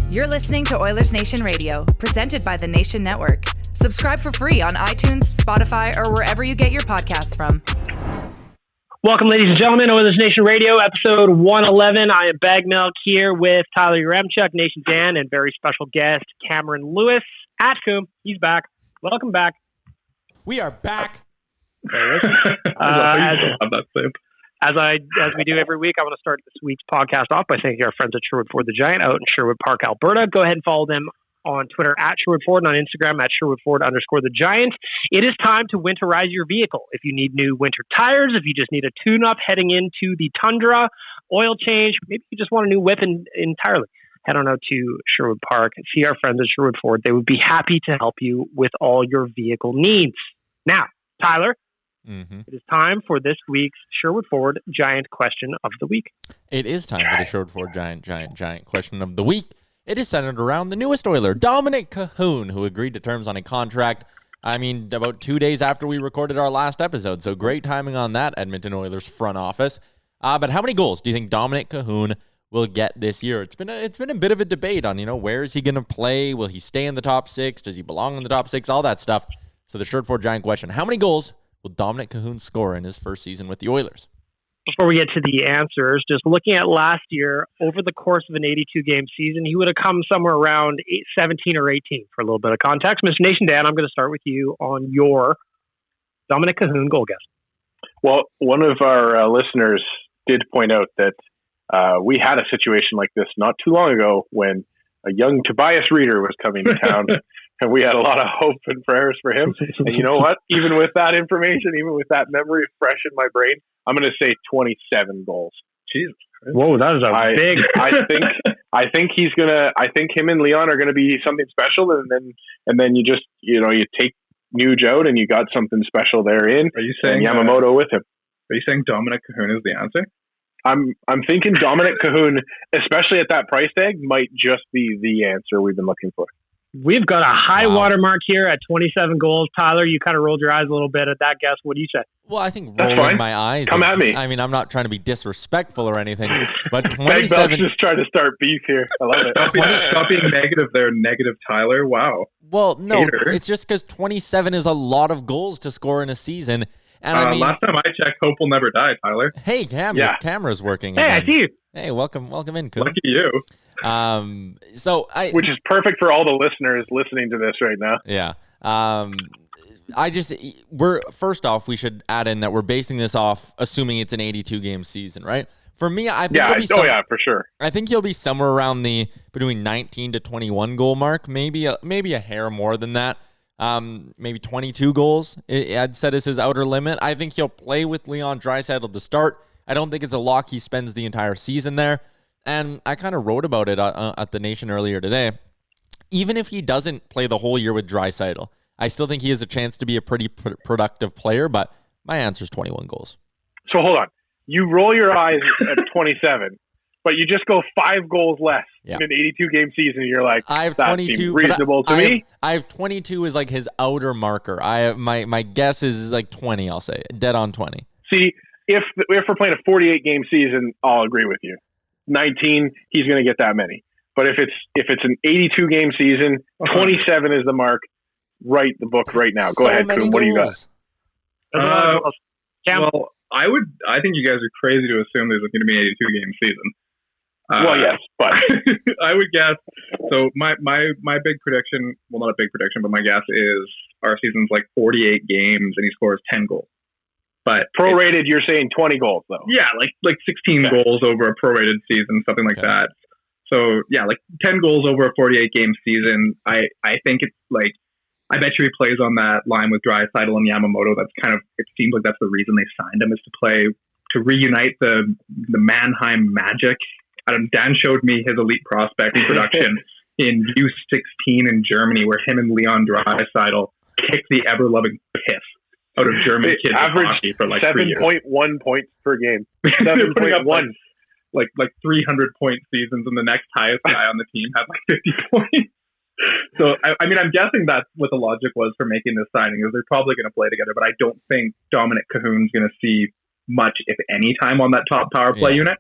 You're listening to Oilersnation Radio, presented by the Nation Network. Subscribe for free on iTunes, Spotify, or wherever you get your podcasts from. Welcome, ladies and gentlemen, Oilersnation Radio, episode 111. I am Bag Milk here with Tyler Yaremchuk, Nation Dan, and very special guest, Cameron Lewis. Atcomb, he's back. Welcome back. We are back. As we do every week, I want to start this week's podcast off by thanking our friends at Sherwood Ford the Giant out in Sherwood Park, Alberta. Go ahead and follow them on Twitter at Sherwood Ford and on Instagram at Sherwood Ford_the Giant. It is time to winterize your vehicle. If you need new winter tires, if you just need a tune-up heading into the tundra, oil change, maybe you just want a new whip entirely, head on out to Sherwood Park and see our friends at Sherwood Ford. They would be happy to help you with all your vehicle needs. Now, Tyler, It is time for this week's Sherwood Ford Giant question of the week. It is time for the Sherwood Ford Giant question of the week. It is centered around the newest Oiler, Dominik Kahun, who agreed to terms on a contract, about 2 days after we recorded our last episode. So great timing on that, Edmonton Oilers front office. But how many goals do you think Dominik Kahun will get this year? It's been a bit of a debate on, where is he going to play? Will he stay in the top six? Does he belong in the top six? All that stuff. So the Sherwood Ford Giant question, how many goals will Dominik Kahun score in his first season with the Oilers? Before we get to the answers, just looking at last year, over the course of an 82-game season, he would have come somewhere around 17 or 18 for a little bit of context. Mr. Nation Dan, I'm going to start with you on your Dominik Kahun goal guess. Well, one of our listeners did point out that we had a situation like this not too long ago when a young Tobias Reeder was coming to town, and we had a lot of hope and prayers for him. And you know what? Even with that information, even with that memory fresh in my brain, I'm going to say 27 goals. Jesus. Whoa, that is big. I think he's gonna. I think him and Leon are going to be something special, and then you just you take McNuge out, and you got something special therein. Are you saying Yamamoto with him? Are you saying Dominik Kahun is the answer? I'm thinking Dominik Kahun, especially at that price tag, might just be the answer we've been looking for. We've got a high watermark here at 27 goals. Tyler, you kind of rolled your eyes a little bit at that guess. What do you say? Well, I think rolling my eyes. Come at me. I'm not trying to be disrespectful or anything, but 27. Just trying to start beef here. I love it. Stop being negative there, negative Tyler. Wow. Well, no, Hater. It's just because 27 is a lot of goals to score in a season. And last time I checked, hope will never die, Tyler. Hey, your camera's working. Hey, again. I see you. Hey, welcome in, Kahun. Lucky you. Which is perfect for all the listeners listening to this right now. Yeah. First off, we should add in that we're basing this off assuming it's an 82-game season, right? For me, I think for sure. I think he'll be somewhere around the between 19 to 21 goal mark, maybe a hair more than that. Maybe 22 goals. I'd set as his outer limit. I think he'll play with Leon Draisaitl to start. I don't think it's a lock he spends the entire season there. And I kind of wrote about it at the Nation earlier today. Even if he doesn't play the whole year with Draisaitl, I still think he has a chance to be a pretty productive player, but my answer is 21 goals. So hold on. You roll your eyes at 27, but you just go 5 goals less in an 82-game season. You're like, I have that 22, seems reasonable to me. I have 22 as like his outer marker. My guess is like 20, I'll say. Dead on 20. See, if we're playing a 48-game season, I'll agree with you. 19, he's going to get that many. But if it's an 82-game season, 27 is the mark. Write the book right now. Go ahead, Kuhn. What do you got? Well, I think you guys are crazy to assume there's going to be an 82-game season. Well, yes, but I would guess. So my big prediction, well, not a big prediction, but my guess is our season's like 48 games and he scores 10 goals. But prorated, you're saying 20 goals though. Yeah, like 16 goals over a prorated season, something like that. So yeah, like 10 goals over a 48-game season. I think it's like, I bet you he plays on that line with Draisaitl and Yamamoto. That's kind of, it seems like that's the reason they signed him, is to reunite the Mannheim magic. Dan showed me his elite prospect production in U16 in Germany, where him and Leon Draisaitl kicked the ever-loving piss out of German kids in hockey for like 3 years. 7.1 points per game. 7.1. Like 300-point seasons, and the next highest guy on the team had like 50 points. So, I'm guessing that's what the logic was for making this signing, is they're probably going to play together, but I don't think Dominik Kahun's going to see much, if any, time on that top power play unit.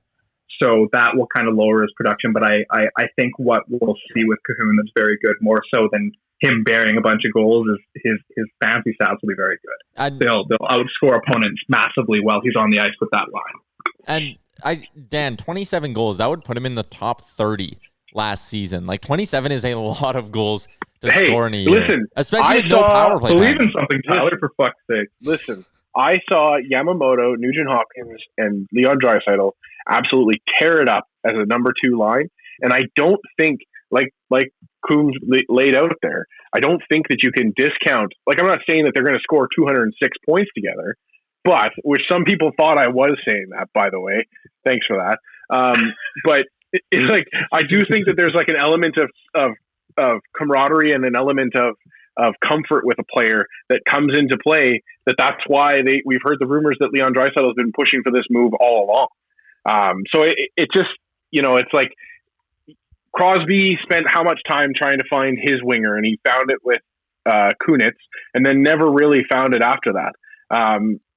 So that will kind of lower his production. But I think what we'll see with Kahun that's very good, more so than him bearing a bunch of goals, is his fantasy stats will be very good. They'll outscore opponents massively while he's on the ice with that line. And Dan, 27 goals, that would put him in the top 30 last season. Like 27 is a lot of goals to score in a year. Listen, especially with no power play. Believe in something, Tyler, for fuck's sake. Listen, I saw Yamamoto, Nugent Hopkins, and Leon Draisaitl absolutely tear it up as a number 2 line. And I don't think, like Coombs laid out there, I don't think that you can discount, like I'm not saying that they're going to score 206 points together, but, which some people thought I was saying that, by the way. Thanks for that. But it's like, I do think that there's like an element of camaraderie and an element of comfort with a player that comes into play. That's why we've heard the rumors that Leon Draisaitl has been pushing for this move all along. So it just, it's like Crosby spent how much time trying to find his winger, and he found it with Kunitz, and then never really found it after that.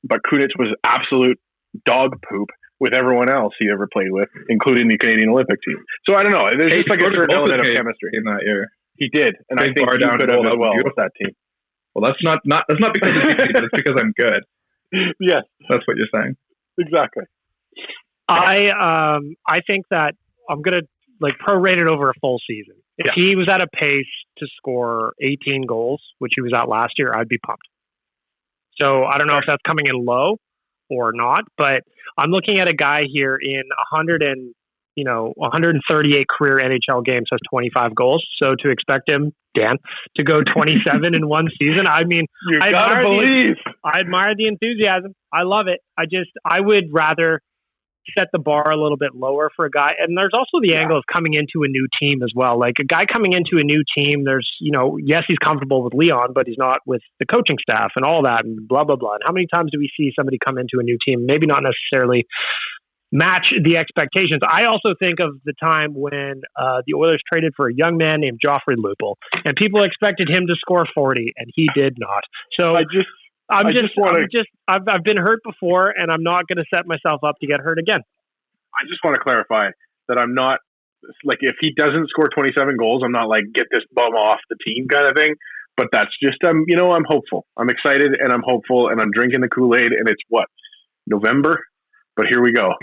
But Kunitz was absolute dog poop with everyone else he ever played with, including the Canadian Olympic team. So I don't know. There's just like a certain element of chemistry in that year. He did, and I think he could have as well with that team. Well, that's not because of me, but it's because I'm good. Yes, that's what you're saying. Exactly. I think that I'm gonna prorate it over a full season. If he was at a pace to score 18 goals, which he was at last year, I'd be pumped. So I don't know if that's coming in low or not, but I'm looking at a guy here in 138 career NHL games, has 25 goals. So to expect him, Dan, to go 27 in one season, I mean, I admire the enthusiasm. I love it. I would rather set the bar a little bit lower for a guy. And there's also the angle of coming into a new team as well. Like a guy coming into a new team, there's, yes, he's comfortable with Leon, but he's not with the coaching staff and all that and blah, blah, blah. And how many times do we see somebody come into a new team, maybe not necessarily match the expectations? I also think of the time when the Oilers traded for a young man named Joffrey Lupul, and people expected him to score 40, and he did not. So I've been hurt before, and I'm not going to set myself up to get hurt again. I just want to clarify that I'm not if he doesn't score 27 goals, I'm not get this bum off the team kind of thing. But that's just I'm hopeful. I'm excited and I'm hopeful, and I'm drinking the Kool-Aid, and it's November, but here we go.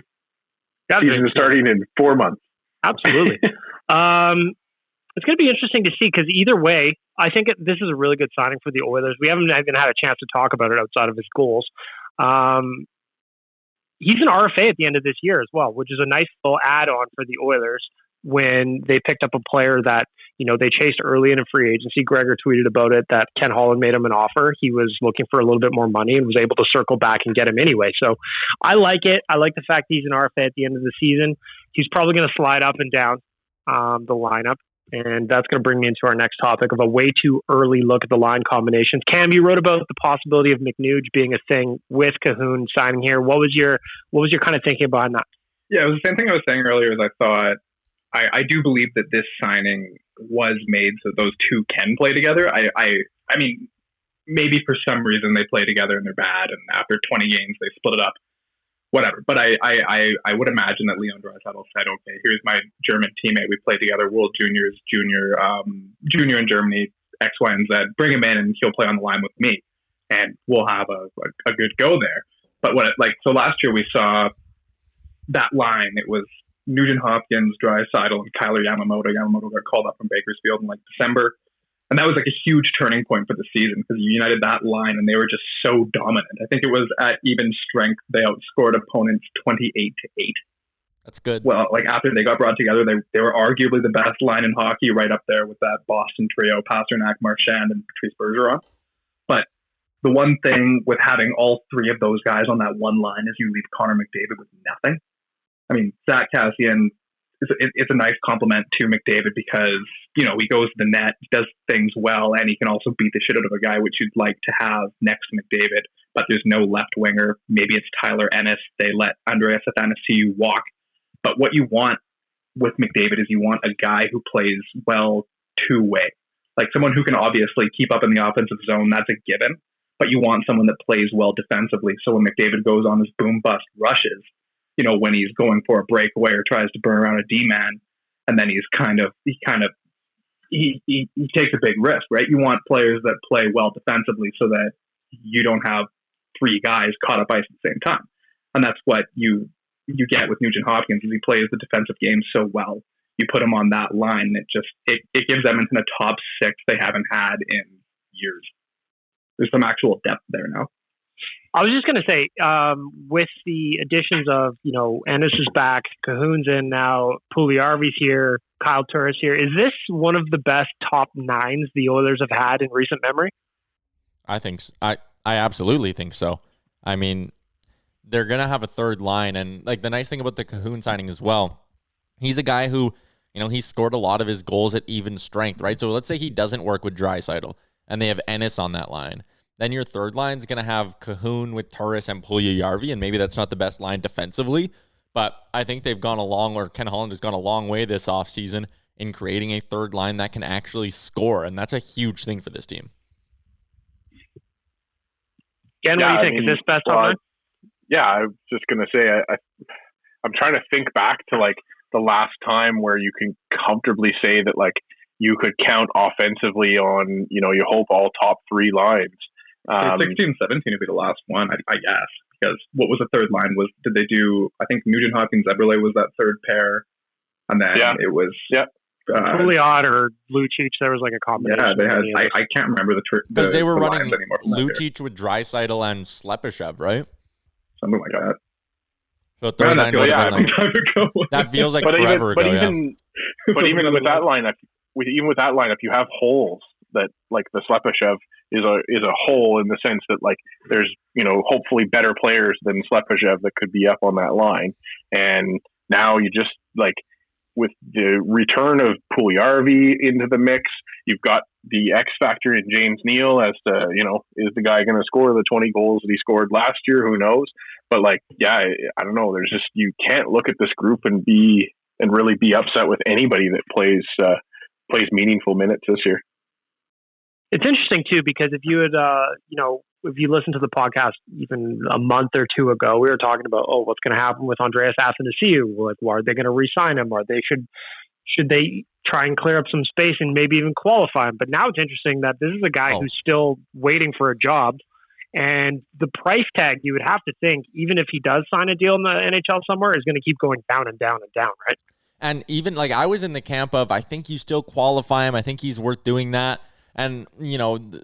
Season is starting in 4 months. Absolutely. It's going to be interesting to see, because either way, I think this is a really good signing for the Oilers. We haven't even had a chance to talk about it outside of his goals. He's an RFA at the end of this year as well, which is a nice little add-on for the Oilers when they picked up a player that, they chased early in a free agency. Gregor tweeted about it, that Ken Holland made him an offer. He was looking for a little bit more money and was able to circle back and get him anyway. So I like it. I like the fact he's an RFA at the end of the season. He's probably going to slide up and down the lineup. And that's going to bring me into our next topic of a way too early look at the line combinations. Cam, you wrote about the possibility of McNuge being a thing with Kahun signing here. What was your kind of thinking behind that? Yeah, it was the same thing I was saying earlier. Is I do believe that this signing was made so those two can play together. I mean, maybe for some reason they play together and they're bad, and after 20 games they split it up. Whatever, but I would imagine that Leon Draisaitl said, okay, here's my German teammate. We played together, World Juniors, junior in Germany, X, Y, and Z. Bring him in, and he'll play on the line with me, and we'll have a good go there. But so last year we saw that line. It was Nugent Hopkins, Draisaitl, and Kyler Yamamoto. Yamamoto got called up from Bakersfield in December. And that was a huge turning point for the season, because you united that line and they were just so dominant. I think it was at even strength. They outscored opponents 28-8. That's good. Well, after they got brought together, they were arguably the best line in hockey, right up there with that Boston trio, Pasternak, Marchand, and Patrice Bergeron. But the one thing with having all three of those guys on that one line is you leave Connor McDavid with nothing. I mean, Zach Kassian, it's a nice compliment to McDavid, because he goes to the net, does things well, and he can also beat the shit out of a guy, which you'd like to have next to McDavid. But there's no left winger. Maybe it's Tyler Ennis. They let Andreas Athanasiou walk. But what you want with McDavid is you want a guy who plays well two-way, someone who can obviously keep up in the offensive zone. That's a given. But you want someone that plays well defensively. So when McDavid goes on his boom bust rushes, when he's going for a breakaway or tries to burn around a D-man, and then he takes a big risk, right? You want players that play well defensively so that you don't have three guys caught up ice at the same time. And that's what you get with Nugent Hopkins, is he plays the defensive game so well. You put him on that line, it gives Edmonton a top six they haven't had in years. There's some actual depth there now. I was just going to say, with the additions of, Ennis is back, Kahun's in now, Puljujarvi's here, Kyle Turris here. Is this one of the best top nines the Oilers have had in recent memory? I think so. I absolutely think so. I mean, they're going to have a third line. And like the nice thing about the Kahun signing as well, he's a guy who, he scored a lot of his goals at even strength, right? So let's say he doesn't work with Draisaitl and they have Ennis on that line. Then your third line is going to have Kahun with Turris and Puljujarvi, and maybe that's not the best line defensively, but I think they've gone Ken Holland has gone a long way this offseason in creating a third line that can actually score, and that's a huge thing for this team. Ken, what do you think? Is this best line? Yeah, I was just going to say, I'm trying to think back to like the last time where you can comfortably say that like you could count offensively on, you hope all top three lines. 16-17 would be the last one, I guess, because what was the third line? Did they do, I think Nugent Hopkins Eberle was that third pair, and then it was Pouliot or Lucic. There was like a combination. Yeah, they had. I can't remember because they were running Lucic with Draisaitl and Slepyshev, right? Something like that. So third line would have been that feels like forever ago. But even with that lineup, you have holes that like the Slepyshev is a hole in the sense that like there's hopefully better players than Slepyshev that could be up on that line, and now you just like with the return of Puljujarvi into the mix, you've got the X factor in James Neal as to is the guy going to score the 20 goals that he scored last year? Who knows? But like I don't know. There's just you can't look at this group and really be upset with anybody that plays meaningful minutes this year. It's interesting too, because if you had, if you listened to the podcast even a month or two ago, we were talking about, what's going to happen with Andreas Athanasiou? Like, why are they going to re-sign him? Should they try and clear up some space and maybe even qualify him? But now it's interesting that this is a guy who's still waiting for a job, and the price tag, you would have to think, even if he does sign a deal in the NHL somewhere, is going to keep going down and down and down, right? And even like I was in the camp of, I think you still qualify him. I think he's worth doing that. And,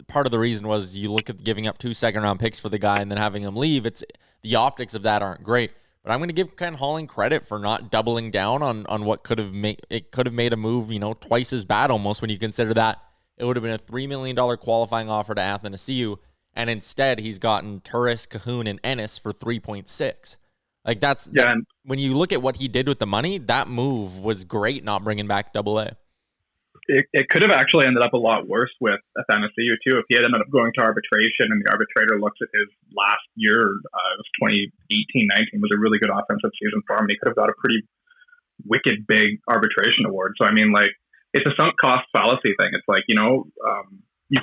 part of the reason was you look at giving up 2 second-round picks for the guy and then having him leave. It's the optics of that aren't great. But I'm going to give Ken Holland credit for not doubling down on what could have made a move, twice as bad almost when you consider that it would have been a $3 million qualifying offer to Athanasiou, and instead he's gotten Turris, Kahun, and Ennis for 3.6. Like when you look at what he did with the money, that move was great, not bringing back AA. It could have actually ended up a lot worse with Athanasiou too. If he had ended up going to arbitration and the arbitrator looks at his last year, it was 2018-19, was a really good offensive season for him. He could have got a pretty wicked big arbitration award. So I mean, like, it's a sunk cost fallacy thing. It's like, you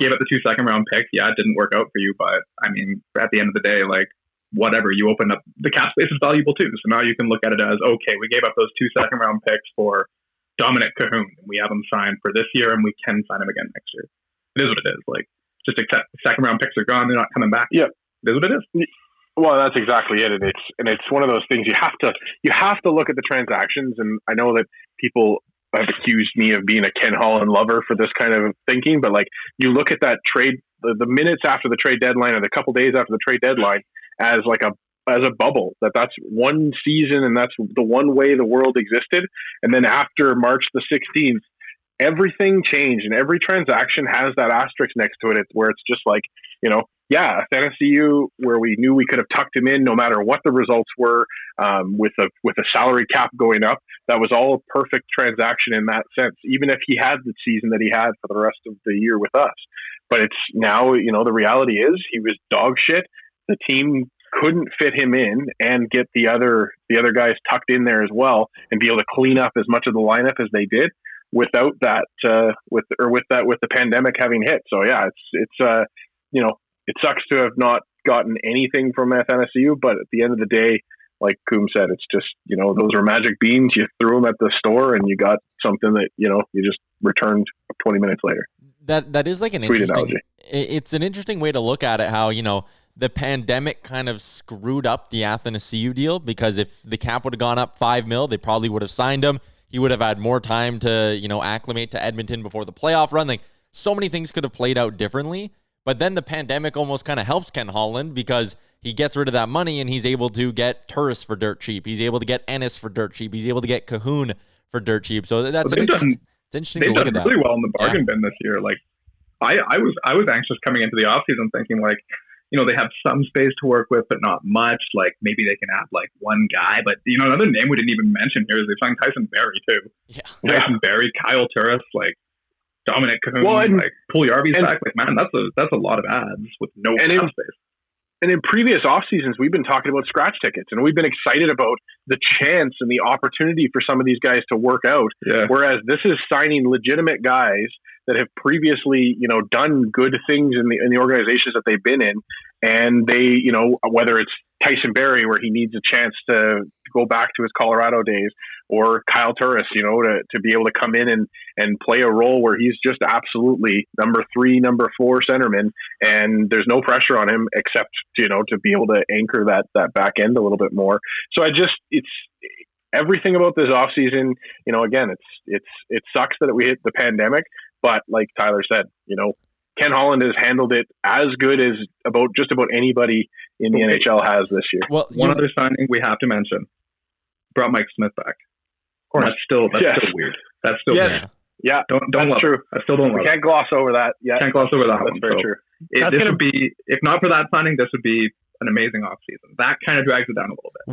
gave up the 2 second-round picks. Yeah, it didn't work out for you, but I mean, at the end of the day, like, whatever, you opened up the cap space is valuable too. So now you can look at it as, okay, we gave up those 2 second-round picks for Dominik Kahun, and we have him signed for this year, and we can sign him again next year. It is what it is. Like, just accept second round picks are gone; they're not coming back. Yeah, it is what it is. Well, that's exactly it, and it's one of those things you have to look at the transactions. And I know that people have accused me of being a Ken Holland lover for this kind of thinking, but like you look at that trade, the minutes after the trade deadline, or the couple days after the trade deadline, as like a bubble, that's one season and that's the one way the world existed. And then after March the 16th, everything changed, and every transaction has that asterisk next to it where it's just like, Athanasiou, where we knew we could have tucked him in no matter what the results were, with a salary cap going up. That was all a perfect transaction in that sense, even if he had the season that he had for the rest of the year with us. But it's now, the reality is he was dog shit. The team couldn't fit him in and get the other guys tucked in there as well and be able to clean up as much of the lineup as they did without that, with the pandemic having hit. So yeah, it sucks to have not gotten anything from Athanasiou, but at the end of the day, like Coom said, it's just, those were magic beans. You threw them at the store and you got something that, you just returned 20 minutes later. That is like an Sweet interesting analogy. It's an interesting way to look at it, how, the pandemic kind of screwed up the Athanasiou deal, because if the cap would have gone up $5 million, they probably would have signed him. He would have had more time to, acclimate to Edmonton before the playoff run. Like, so many things could have played out differently. But then the pandemic almost kind of helps Ken Holland, because he gets rid of that money and he's able to get Turris for dirt cheap. He's able to get Ennis for dirt cheap. He's able to get Kahun for dirt cheap. So that's interesting to look at that. They've done really well in the bargain bin this year. Like, I was anxious coming into the offseason thinking, like, they have some space to work with, but not much. Like, maybe they can add like one guy. But, another name we didn't even mention here is they signed Tyson Barrie too. Yeah. Tyson Barrie, Kyle Turris, like Dominik Kahun, like Puljujärvi's back. Like, man, that's a lot of ads with no cap space. And in previous off seasons, we've been talking about scratch tickets, and we've been excited about the chance and the opportunity for some of these guys to work out. Yeah. Whereas this is signing legitimate guys that have previously, done good things in the organizations that they've been in, and they, whether it's Tyson Barrie, where he needs a chance to go back to his Colorado days, or Kyle Turris, to be able to come in and play a role where he's just absolutely number 3, number 4 centerman, and there's no pressure on him except, to be able to anchor that back end a little bit more. So it's everything about this offseason, again, it sucks that we hit the pandemic, but like Tyler said, Ken Holland has handled it as good as just about anybody in the NHL has this year. Well, one other signing we have to mention, brought Mike Smith back. That's still weird. That's still weird. Yeah, don't that's love true. It. I still don't love Can't gloss over that. Yeah, can't gloss over that. That's very true. This would be, if not for that signing, this would be an amazing offseason. That kind of drags it down a little bit.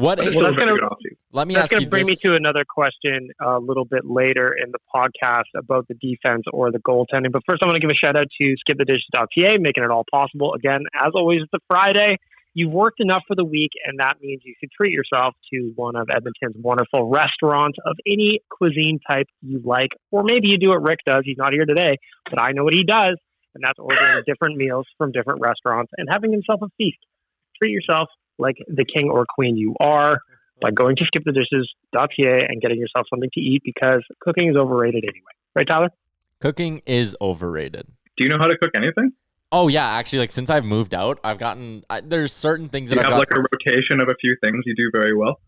That's going to bring me to another question a little bit later in the podcast about the defense or the goaltending. But first, I want to give a shout out to skipthedishes.ca, making it all possible. Again, as always, it's a Friday. You've worked enough for the week, and that means you should treat yourself to one of Edmonton's wonderful restaurants of any cuisine type you like. Or maybe you do what Rick does. He's not here today, but I know what he does, and that's ordering different meals from different restaurants and having himself a feast. Treat yourself like the king or queen you are by going to skipthedishes.ca and getting yourself something to eat, because cooking is overrated anyway. Right, Tyler? Cooking is overrated. Do you know how to cook anything? Oh, yeah. Actually, like, since I've moved out, I've gotten... there's certain things that I've got... You have, like, a rotation of a few things you do very well?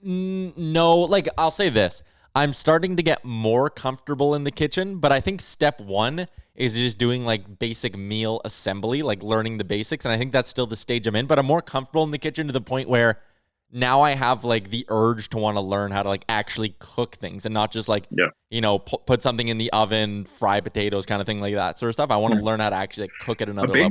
No. Like, I'll say this. I'm starting to get more comfortable in the kitchen, but I think step 1 is just doing, like, basic meal assembly, like, learning the basics, and I think that's still the stage I'm in, but I'm more comfortable in the kitchen to the point where now I have, like, the urge to want to learn how to, like, actually cook things and not just, like, put something in the oven, fry potatoes, kind of thing, like that sort of stuff. I want to learn how to actually, like, cook at another level. A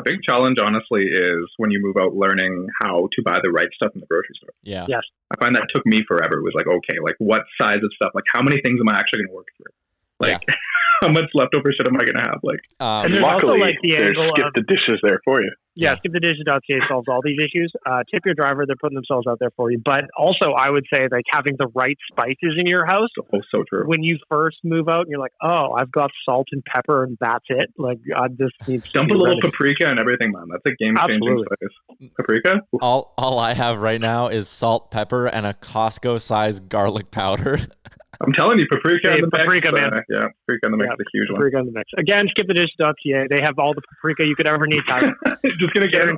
big challenge, honestly, is when you move out, learning how to buy the right stuff in the grocery store. Yeah. Yes. I find that took me forever. It was like, okay, like, what size of stuff? Like, how many things am I actually going to work through? Like, how much leftover shit am I going to have? Like, and luckily, also, like, there's Skip the Dishes there for you. Yeah, skipthedishes.ca solves all these issues. Tip your driver; they're putting themselves out there for you. But also, I would say, like, having the right spices in your house. Oh, so true. When you first move out, and you're like, "Oh, I've got salt and pepper, and that's it." Like, I just need dump a little paprika and everything, man. That's a game-changing spice. Paprika. All I have right now is salt, pepper, and a Costco-sized garlic powder. I'm telling you, paprika in the paprika, mix. Man. Paprika in the mix is a huge one. Paprika in the mix. Again, skipthedishes.ca. They have all the paprika you could ever need, Tyler. Just going to get an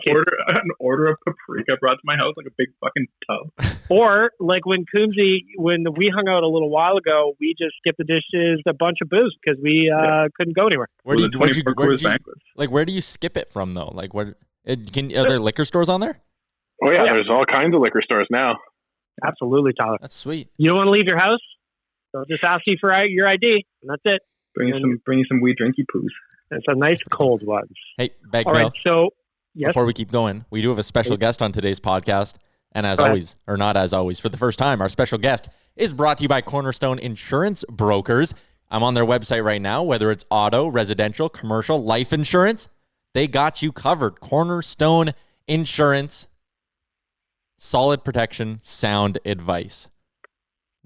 order of paprika brought to my house, like a big fucking tub. Or, like, when we hung out a little while ago, we just skipped the dishes a bunch of booze because we couldn't go anywhere. Where do you skip it from, though? Like, are there liquor stores on there? Oh, yeah. There's all kinds of liquor stores now. Absolutely, Tyler. That's sweet. You don't want to leave your house? They'll just ask you for your ID, and that's it. Bring you some weed drinky poos. It's a nice cold one. Hey, Bag All Bill. right, so yes. Before we keep going, we do have a special guest on today's podcast, and as always, or not as always, for the first time, our special guest is brought to you by Cornerstone Insurance Brokers. I'm on their website right now, whether it's auto, residential, commercial, life insurance, they got you covered. Cornerstone Insurance, solid protection, sound advice.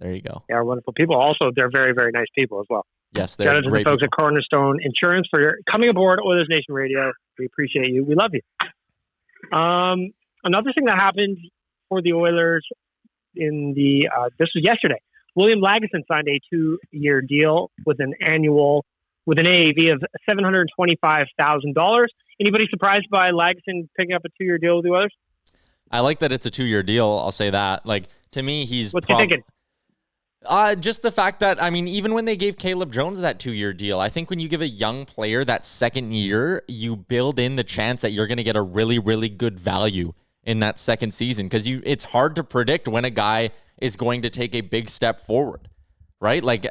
There you go. They are wonderful people. Also, they're very, very nice people as well. Yes, they're shout out to the folks at Cornerstone Insurance for your coming aboard Oilers Nation Radio. We appreciate you. We love you. Another thing that happened for the Oilers in the this was yesterday. William Lagesson signed a 2-year deal with an AAV of $725,000. Anybody surprised by Lagesson picking up a 2-year deal with the Oilers? I like that it's a 2-year deal. I'll say that. Like, to me, he's What's he thinking? Just the fact that, I mean, even when they gave Caleb Jones that 2-year deal, I think when you give a young player that second year, you build in the chance that you're going to get a really, really good value in that second season, because it's hard to predict when a guy is going to take a big step forward, right? Like,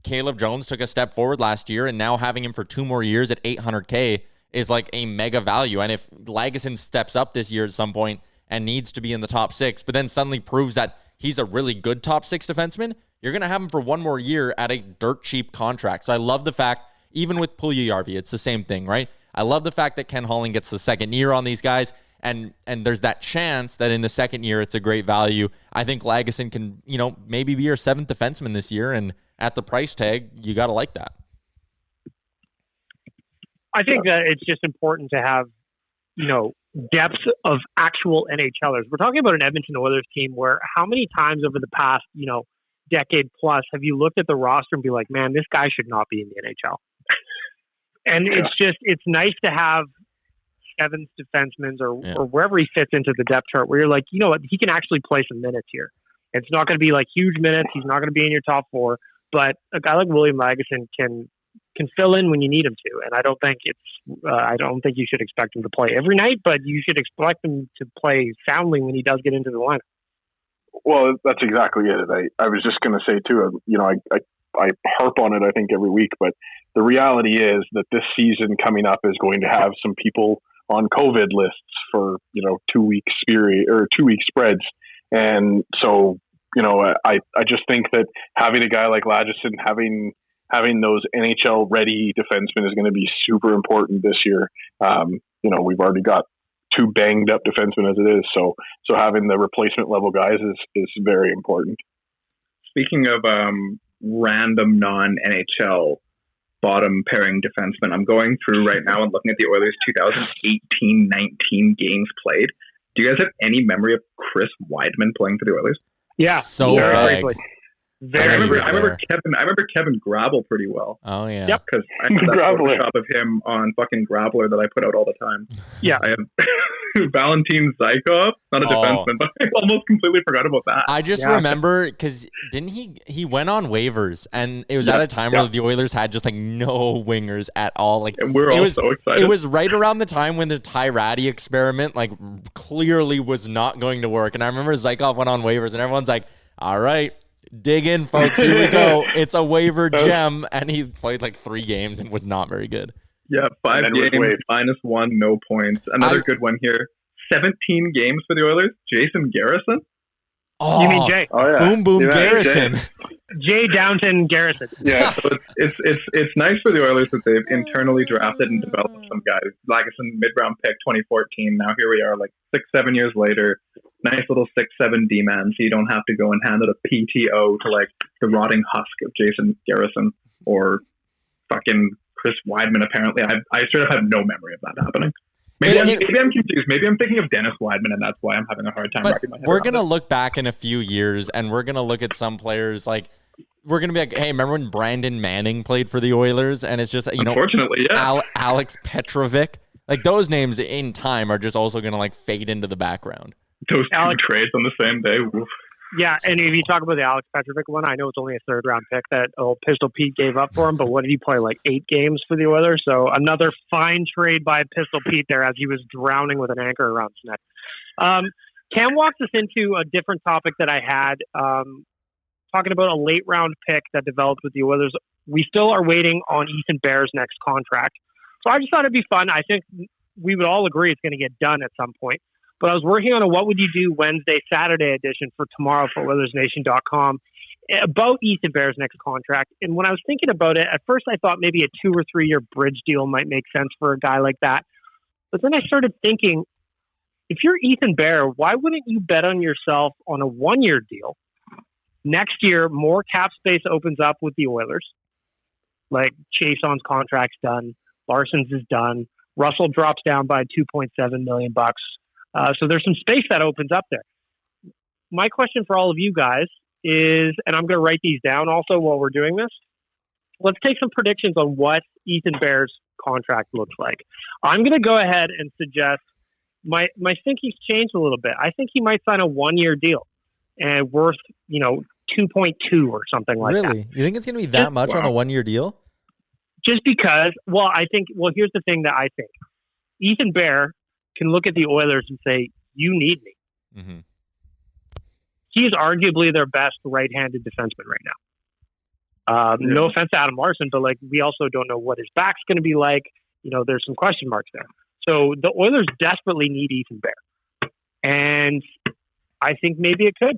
Caleb Jones took a step forward last year, and now having him for 2 more years at $800K is like a mega value. And if Lagesson steps up this year at some point and needs to be in the top 6, but then suddenly proves that he's a really good top 6 defenseman, you're going to have him for 1 more year at a dirt cheap contract. So I love the fact, even with Puljujärvi, it's the same thing, right? I love the fact that Ken Holland gets the second year on these guys, and there's that chance that in the second year it's a great value. I think Lagesson can, maybe be your 7th defenseman this year, and at the price tag, you got to like that. I think that it's just important to have, depth of actual NHLers. We're talking about an Edmonton Oilers team where how many times over the past, decade plus have you looked at the roster and be like, man, this guy should not be in the NHL? And it's nice to have 7th defensemen or wherever he fits into the depth chart where you're like, you know what, he can actually play some minutes here. It's not going to be like huge minutes. He's not going to be in your top 4, but a guy like William Lagesson can fill in when you need him to. And I don't think you should expect him to play every night, but you should expect him to play soundly when he does get into the lineup. Well, that's exactly it. I was just going to say too, I harp on it, I think, every week, but the reality is that this season coming up is going to have some people on COVID lists for, 2-week period or 2-week spreads. And so, I just think that having a guy like Lagesson, having those NHL ready defensemen is going to be super important this year. We've already got 2 banged up defensemen as it is. So having the replacement level guys is very important. Speaking of random non-NHL bottom pairing defensemen, I'm going through right now and looking at the Oilers 2018-19 games played. Do you guys have any memory of Chris Weidman playing for the Oilers? Yeah. So very briefly. I remember Kevin Gravel pretty well. Oh yeah. Yep. Because I have that Photoshop of him on fucking Graveler that I put out all the time. Yeah. I have Valentin Zykov, not a defenseman, but I almost completely forgot about that. I just remember because didn't he went on waivers, and it was at a time where the Oilers had just like no wingers at all. Like, and we're all so excited. It was right around the time when the Tyrati experiment like clearly was not going to work, and I remember Zykov went on waivers, and everyone's like, "All right, dig in, folks. Here we go. It's a waiver gem," and he played like 3 games and was not very good. Yeah, 5 games, -1, no points. Another good one here. 17 games for the Oilers. Jason Garrison. Oh, you mean Jay? Oh, yeah. Boom, boom, Garrison. Jay Downton Garrison. Yeah, so it's nice for the Oilers that they've internally drafted and developed some guys. Lagesson, mid-round pick, 2014. Now here we are, like 6-7 years later. Nice little 6'7" D-man, so you don't have to go and hand it a PTO to like the rotting husk of Jason Garrison or fucking Chris Weidman. Apparently, I straight up have no memory of that happening. Maybe I'm confused. Maybe I'm thinking of Dennis Weidman, and that's why I'm having a hard time wrapping my head around it. We're gonna look back in a few years, and we're gonna look at some players like we're gonna be like, hey, remember when Brandon Manning played for the Oilers? And it's just unfortunately, Alex Petrovic. Like those names in time are just also gonna like fade into the background. Those 2 trades on the same day. Oof. Yeah, and if you talk about the Alex Petrovic one, I know it's only a 3rd-round pick that old Pistol Pete gave up for him, but what did he play, like 8 games for the Oilers? So another fine trade by Pistol Pete there as he was drowning with an anchor around his neck. Cam walked us into a different topic that I had, talking about a late-round pick that developed with the Oilers. We still are waiting on Ethan Bear's next contract. So I just thought it'd be fun. I think we would all agree it's going to get done at some point. But I was working on a What Would You Do Wednesday, Saturday edition for tomorrow for Oilersnation.com about Ethan Bear's next contract. And when I was thinking about it, at first I thought maybe a 2 or 3 year bridge deal might make sense for a guy like that. But then I started thinking, if you're Ethan Bear, why wouldn't you bet on yourself on a 1-year deal? Next year, more cap space opens up with the Oilers. Like Chason's contract's done. Larson's is done. Russell drops down by $2.7 million. So there's some space that opens up there. my question for all of you guys is, and I'm going to write these down also while we're doing this. Let's take some predictions on what Ethan Bear's contract looks like. I'm going to go ahead and suggest my thinking's changed a little bit. I think he might sign a 1-year deal and worth, 2.2 or something like that. Really? You think it's going to be that much on a 1-year deal? Just because, here's the thing that I think. Ethan Bear can look at the Oilers and say, you need me. Mm-hmm. He's arguably their best right-handed defenseman right now. No offense to Adam Larson, but we also don't know what his back's going to be like. There's some question marks there. So the Oilers desperately need Ethan Bear. And I think maybe it could.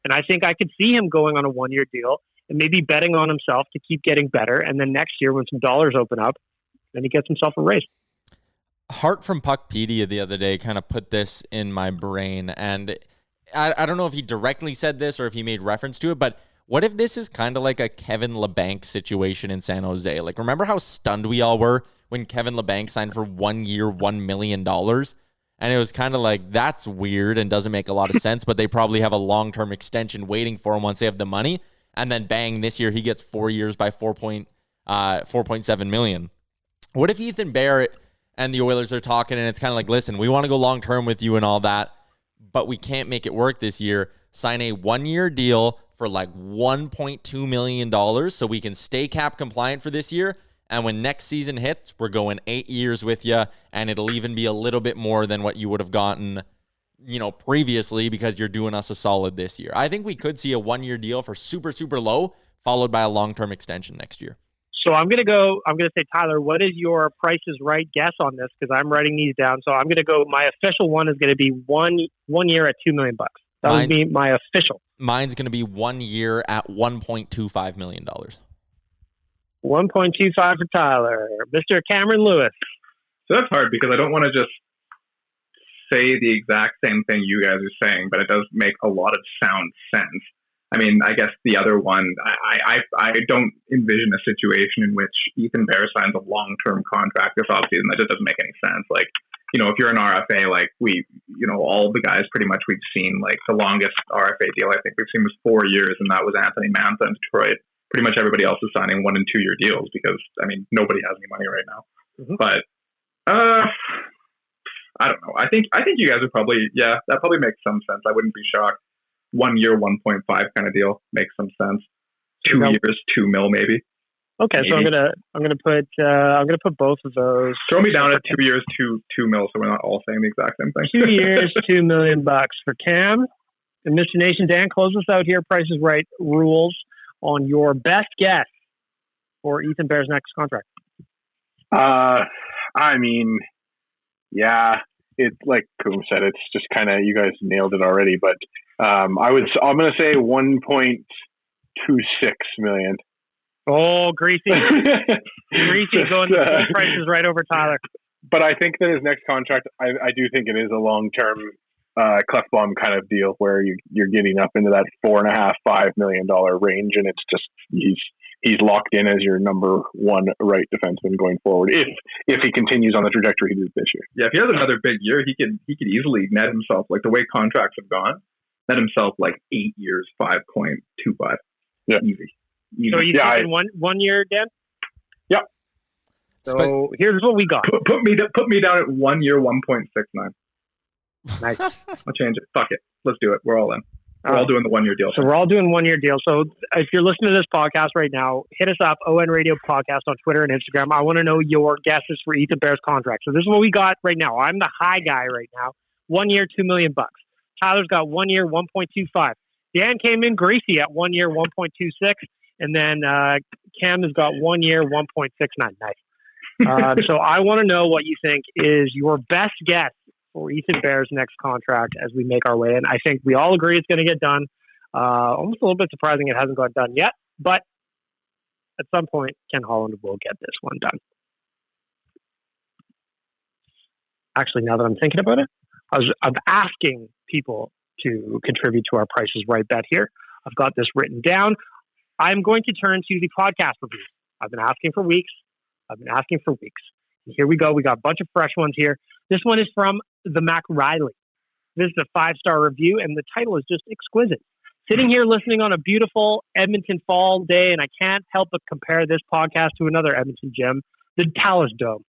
And I think I could see him going on a 1-year deal and maybe betting on himself to keep getting better. And then next year when some dollars open up, then he gets himself a raise. Hart from Puckpedia the other day kind of put this in my brain. And I don't know if he directly said this or if he made reference to it, but what if this is kind of like a Kevin LeBanc situation in San Jose? Remember how stunned we all were when Kevin LeBanc signed for 1 year, $1 million? And it was kind of like, that's weird and doesn't make a lot of sense, but they probably have a long-term extension waiting for him once they have the money. And then bang, this year he gets 4 years by $4.7 million. What if Ethan Bear and the Oilers are talking and it's kind of like, listen, we want to go long-term with you and all that, but we can't make it work this year. Sign a 1-year deal for $1.2 million so we can stay cap compliant for this year. And when next season hits, we're going 8 years with you, and it'll even be a little bit more than what you would have gotten, previously because you're doing us a solid this year. I think we could see a 1-year deal for super, super low, followed by a long-term extension next year. So I'm going to say, Tyler, what is your Price is Right guess on this? Because I'm writing these down. So I'm going to go, my official one is going to be one year at $2 million. That would be my official. Mine's going to be 1 year at $1.25 million. 1.25 for Tyler. Mr. Cameron Lewis. So that's hard because I don't want to just say the exact same thing you guys are saying, but it does make a lot of sound sense. I mean, I guess the other one, I don't envision a situation in which Ethan Bear signs a long-term contract this offseason. That just doesn't make any sense. If you're an RFA, all the guys pretty much we've seen, the longest RFA deal I think we've seen was 4 years, and that was Anthony Mantha in Detroit. Pretty much everybody else is signing 1 and 2 year deals because, nobody has any money right now. Mm-hmm. But, I don't know. I think you guys are probably, that probably makes some sense. I wouldn't be shocked. 1 year, 1.5 kind of deal makes some sense. 2 years, $2 million maybe. Okay, maybe. So I'm gonna put both of those. Throw me down at 2 years, $2 million, so we're not all saying the exact same thing. 2 years, $2 million for Cam. And Mr. Nation, Dan, close us out here. Price is Right rules on your best guess for Ethan Bear's next contract. It's like Coom said, it's just kind of, you guys nailed it already, but I'm going to say 1.26 million. Oh, Greasy. Greasy going to Price is Right over Tyler. But I think that his next contract, I do think it is a long-term Clefbaum kind of deal where you're getting up into that $4.5-5 million range, and it's just he's locked in as your number one right defenseman going forward if he continues on the trajectory he did this year. Yeah, if he has another big year, he could easily net himself, the way contracts have gone, net himself 8 years, 5.25. Yeah, easy. So you taking one year, Dan? Yeah. So here's what we got. Put me down at 1 year, 1.69. Nice. I'll change it. Fuck it. Let's do it. We're all in. We're all doing the 1 year deal. So we're all doing 1 year deal. So if you're listening to this podcast right now, hit us up, ON Radio Podcast on Twitter and Instagram. I want to know your guesses for Ethan Bear's contract. So this is what we got right now. I'm the high guy right now. 1 year, $2 million. Tyler's got 1 year, 1.25. Dan came in greasy at 1 year, 1.26. And then Cam has got 1 year, 1.69. Nice. So I want to know what you think is your best guess for Ethan Bear's next contract as we make our way in. I think we all agree it's going to get done. Almost a little bit surprising it hasn't got done yet, but at some point, Ken Holland will get this one done. Actually, now that I'm thinking about it, I'm asking people to contribute to our Price is Right bet here. I've got this written down. I'm going to turn to the podcast reviews. I've been asking for weeks. And here we go. We got a bunch of fresh ones here. This one is from the Mac Riley. This is a 5-star review, and the title is just exquisite. Sitting here listening on a beautiful Edmonton fall day, and I can't help but compare this podcast to another Edmonton gem, the Talus Dome.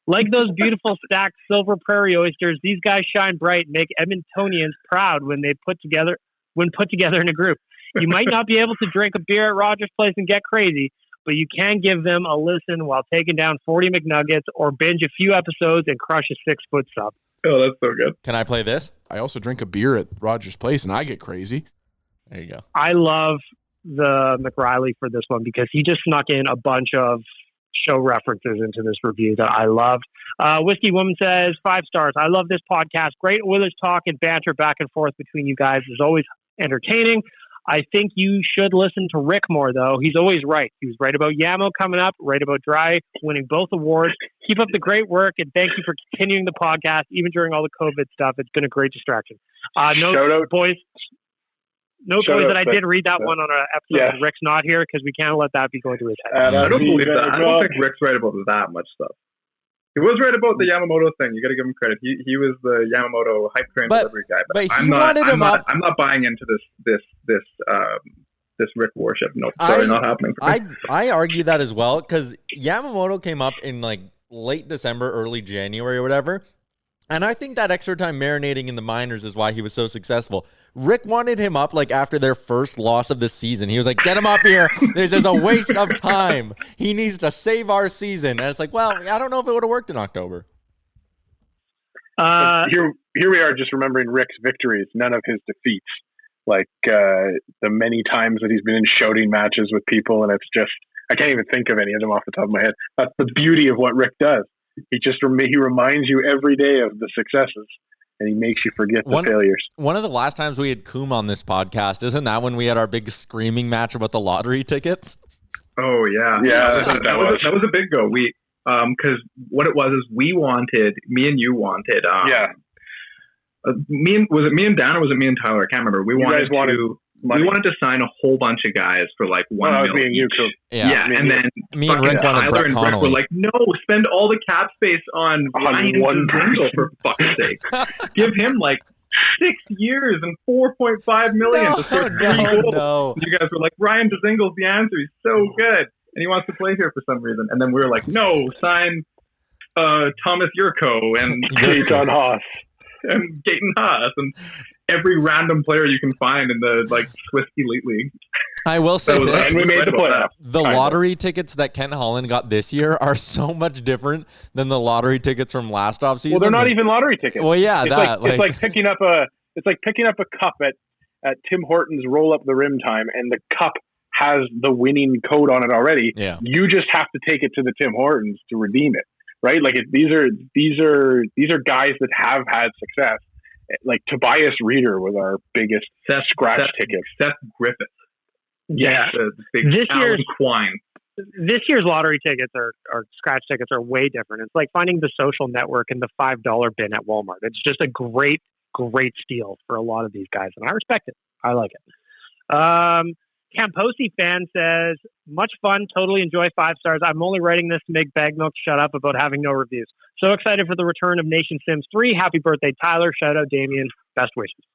Like those beautiful stacked silver prairie oysters, these guys shine bright and make Edmontonians proud when put together in a group. You might not be able to drink a beer at Rogers Place and get crazy, but you can give them a listen while taking down 40 McNuggets or binge a few episodes and crush a 6-foot sub. Oh, that's so good. Can I play this? I also drink a beer at Rogers Place, and I get crazy. There you go. I love the McRiley for this one because he just snuck in a bunch of show references into this review that I loved. Whiskey Woman says, 5 stars. I love this podcast. Great Oilers talk and banter back and forth between you guys is always entertaining. I think you should listen to Rick more, though. He's always right. He was right about Yamo coming up, right about Dry winning both awards. Keep up the great work, and thank you for continuing the podcast, even during all the COVID stuff. It's been a great distraction. Boys, that I did read that one on an episode when Rick's not here, because we can't let that be going to his head. I don't believe that. I don't think Rick's right about that much stuff. He was right about the Yamamoto thing. You got to give him credit. He was the Yamamoto hype train delivery guy. But I'm not buying into this Rick worship. No, sorry, not happening for me. I argue that as well, because Yamamoto came up in like late December, early January or whatever. And I think that extra time marinating in the minors is why he was so successful. Rick wanted him up like after their first loss of the season. He was like, get him up here. This is a waste of time. He needs to save our season. And it's like, well, I don't know if it would have worked in October. Here we are just remembering Rick's victories, none of his defeats. Like the many times that he's been in shouting matches with people, and it's just, I can't even think of any of them off the top of my head. That's the beauty of what Rick does. He reminds you every day of the successes, and he makes you forget the failures. One of the last times we had Coom on this podcast, isn't that when we had our big screaming match about the lottery tickets? Oh yeah, that was a big go. We because what it was is me and you wanted me and Dan or was it me and Tyler? I can't remember. We wanted to sign a whole bunch of guys for like $1 million. Me and you too. Yeah, and then me and Rick wanted Brett and Connolly. Rick were like, no, spend all the cap space on one person for fuck's sake. Give him like 6 years and $4.5 million to score 3 goals. No. You guys were like, Ryan Dzingle's the answer. He's so good, and he wants to play here for some reason. And then we were like, no, sign Thomas Yurko and Gaetan Haas and Gaetan Haas and every random player you can find in the like Swiss Elite League. I will say this. And we made the playoffs. The lottery tickets that Ken Holland got this year are so much different than the lottery tickets from last offseason. Well, they're not even lottery tickets. Well, yeah, it's like picking up a cup at Tim Hortons roll up the rim time, and the cup has the winning code on it already. Yeah. You just have to take it to the Tim Hortons to redeem it, right? Like these are guys that have had success. Like Tobias Reeder was our biggest scratch ticket. Seth Griffith. Yeah. This year's lottery tickets or scratch tickets are way different. It's like finding the Social Network in the $5 bin at Walmart. It's just a great steal for a lot of these guys, and I respect it. I like it. Camposi fan says, much fun, totally enjoy 5 stars. I'm only writing this to make Bag Milk shut up about having no reviews. So excited for the return of Nation Sims 3. Happy birthday, Tyler. Shout out, Damien. Best wishes.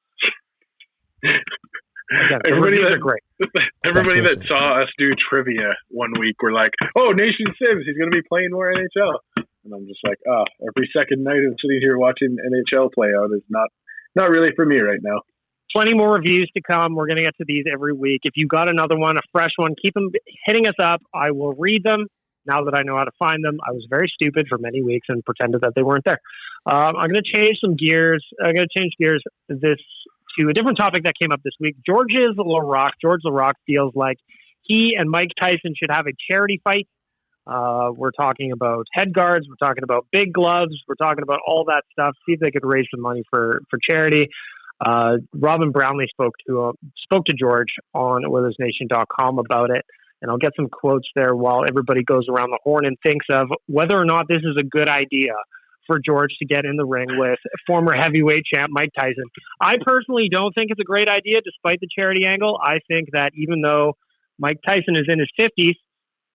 Again, everybody are great. Everybody that saw us do trivia one week were like, oh, Nation Sims, he's going to be playing more NHL. And I'm just like, every second night of sitting here watching NHL play out is not really for me right now. Plenty more reviews to come. We're going to get to these every week. If you got another one, a fresh one, keep them hitting us up. I will read them now that I know how to find them. I was very stupid for many weeks and pretended that they weren't there. I'm going to change some gears. I'm going to change gears to a different topic that came up this week. George LaRocque feels like he and Mike Tyson should have a charity fight. We're talking about head guards. We're talking about big gloves. We're talking about all that stuff. See if they could raise some money for charity. Robin Brownlee spoke to George on OilersNation.com about it, and I'll get some quotes there while everybody goes around the horn and thinks of whether or not this is a good idea for George to get in the ring with former heavyweight champ Mike Tyson. I personally don't think it's a great idea, despite the charity angle. I think that even though Mike Tyson is in his 50s,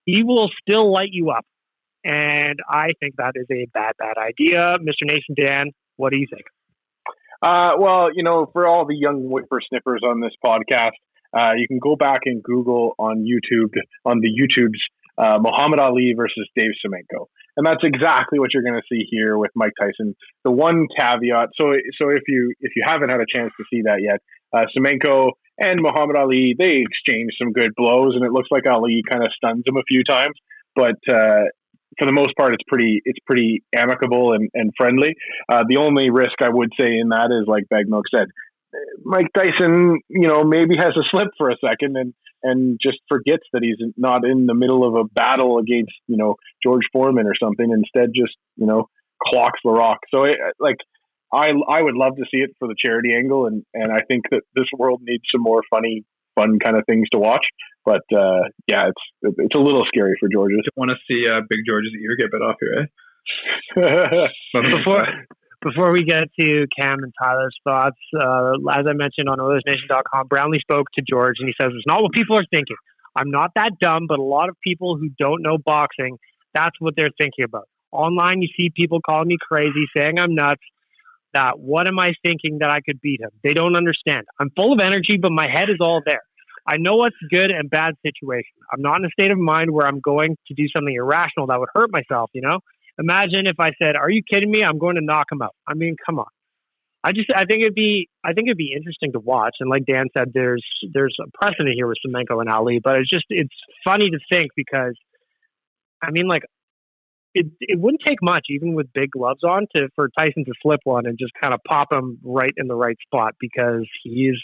he will still light you up, and I think that is a bad idea. Mr. Nation Dan, what do you think? Well, for all the young whippersnippers on this podcast, you can go back and Google on the YouTube's Muhammad Ali versus Dave Semenko. And that's exactly what you're going to see here with Mike Tyson. The one caveat, so if you haven't had a chance to see that yet, Semenko and Muhammad Ali, they exchanged some good blows, and it looks like Ali kind of stuns him a few times. But for the most part, it's pretty amicable and friendly. The only risk I would say in that is, like Bagmilk said, Mike Tyson, maybe has a slip for a second and just forgets that he's not in the middle of a battle against, George Foreman or something. Instead, just, clocks LaRock. So I would love to see it for the charity angle. And I think that this world needs some more fun kind of things to watch. But it's a little scary for George. I want to see Big George's ear get bit off here, eh? Before we get to Cam and Tyler's thoughts, as I mentioned on Oilersnation.com, Brownlee spoke to George and he says, it's not what people are thinking. I'm not that dumb, but a lot of people who don't know boxing, that's what they're thinking about. Online, you see people calling me crazy, saying I'm nuts. That what am I thinking that I could beat him? They don't understand. I'm full of energy, but my head is all there. I know what's good and bad situation. I'm not in a state of mind where I'm going to do something irrational that would hurt myself, Imagine if I said, "Are you kidding me? I'm going to knock him out." I mean, come on. I think it'd be interesting to watch. And like Dan said, there's a precedent here with Semenko and Ali, but it's funny to think because, it wouldn't take much, even with big gloves on, for Tyson to slip one and just kind of pop him right in the right spot because he is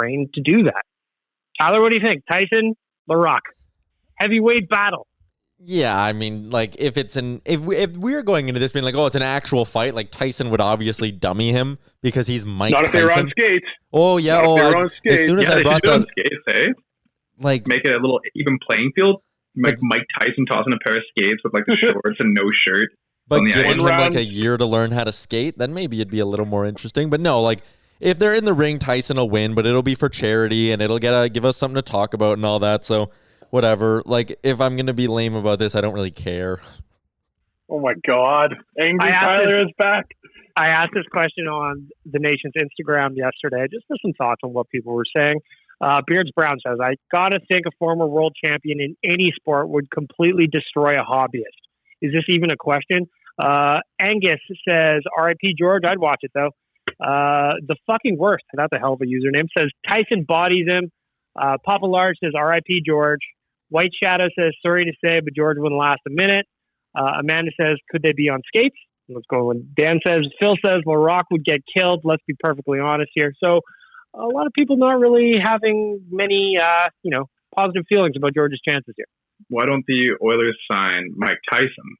trained to do that. Tyler, what do you think? Tyson, LaRock, heavyweight battle. Yeah, if we're going into this being like, it's an actual fight, like Tyson would obviously dummy him because he's Mike Tyson. Not if they were on skates. Oh yeah, as soon as I brought that, skates, eh? Like make it a little even playing field. Like Mike Tyson tossing a pair of skates with like the shorts and no shirt. But giving him like a year to learn how to skate, then maybe it'd be a little more interesting. But no, like if they're in the ring, Tyson will win, but it'll be for charity and it'll give us something to talk about and all that. So. Whatever. Like, if I'm going to be lame about this, I don't really care. Oh, my God. Angry Tyler is back. I asked this question on the Nation's Instagram yesterday, just for some thoughts on what people were saying. Beards Brown says, I got to think a former world champion in any sport would completely destroy a hobbyist. Is this even a question? Angus says, R.I.P. George. I'd watch it, though. The fucking worst. That's a hell of a username. Says, Tyson bodies him. Papa Large says, R.I.P. George. White Shadow says, sorry to say, but George wouldn't last a minute. Amanda says, could they be on skates? Let's go. Dan says, Phil says, LaRock would get killed. Let's be perfectly honest here. So a lot of people not really having many, positive feelings about George's chances here. Why don't the Oilers sign Mike Tyson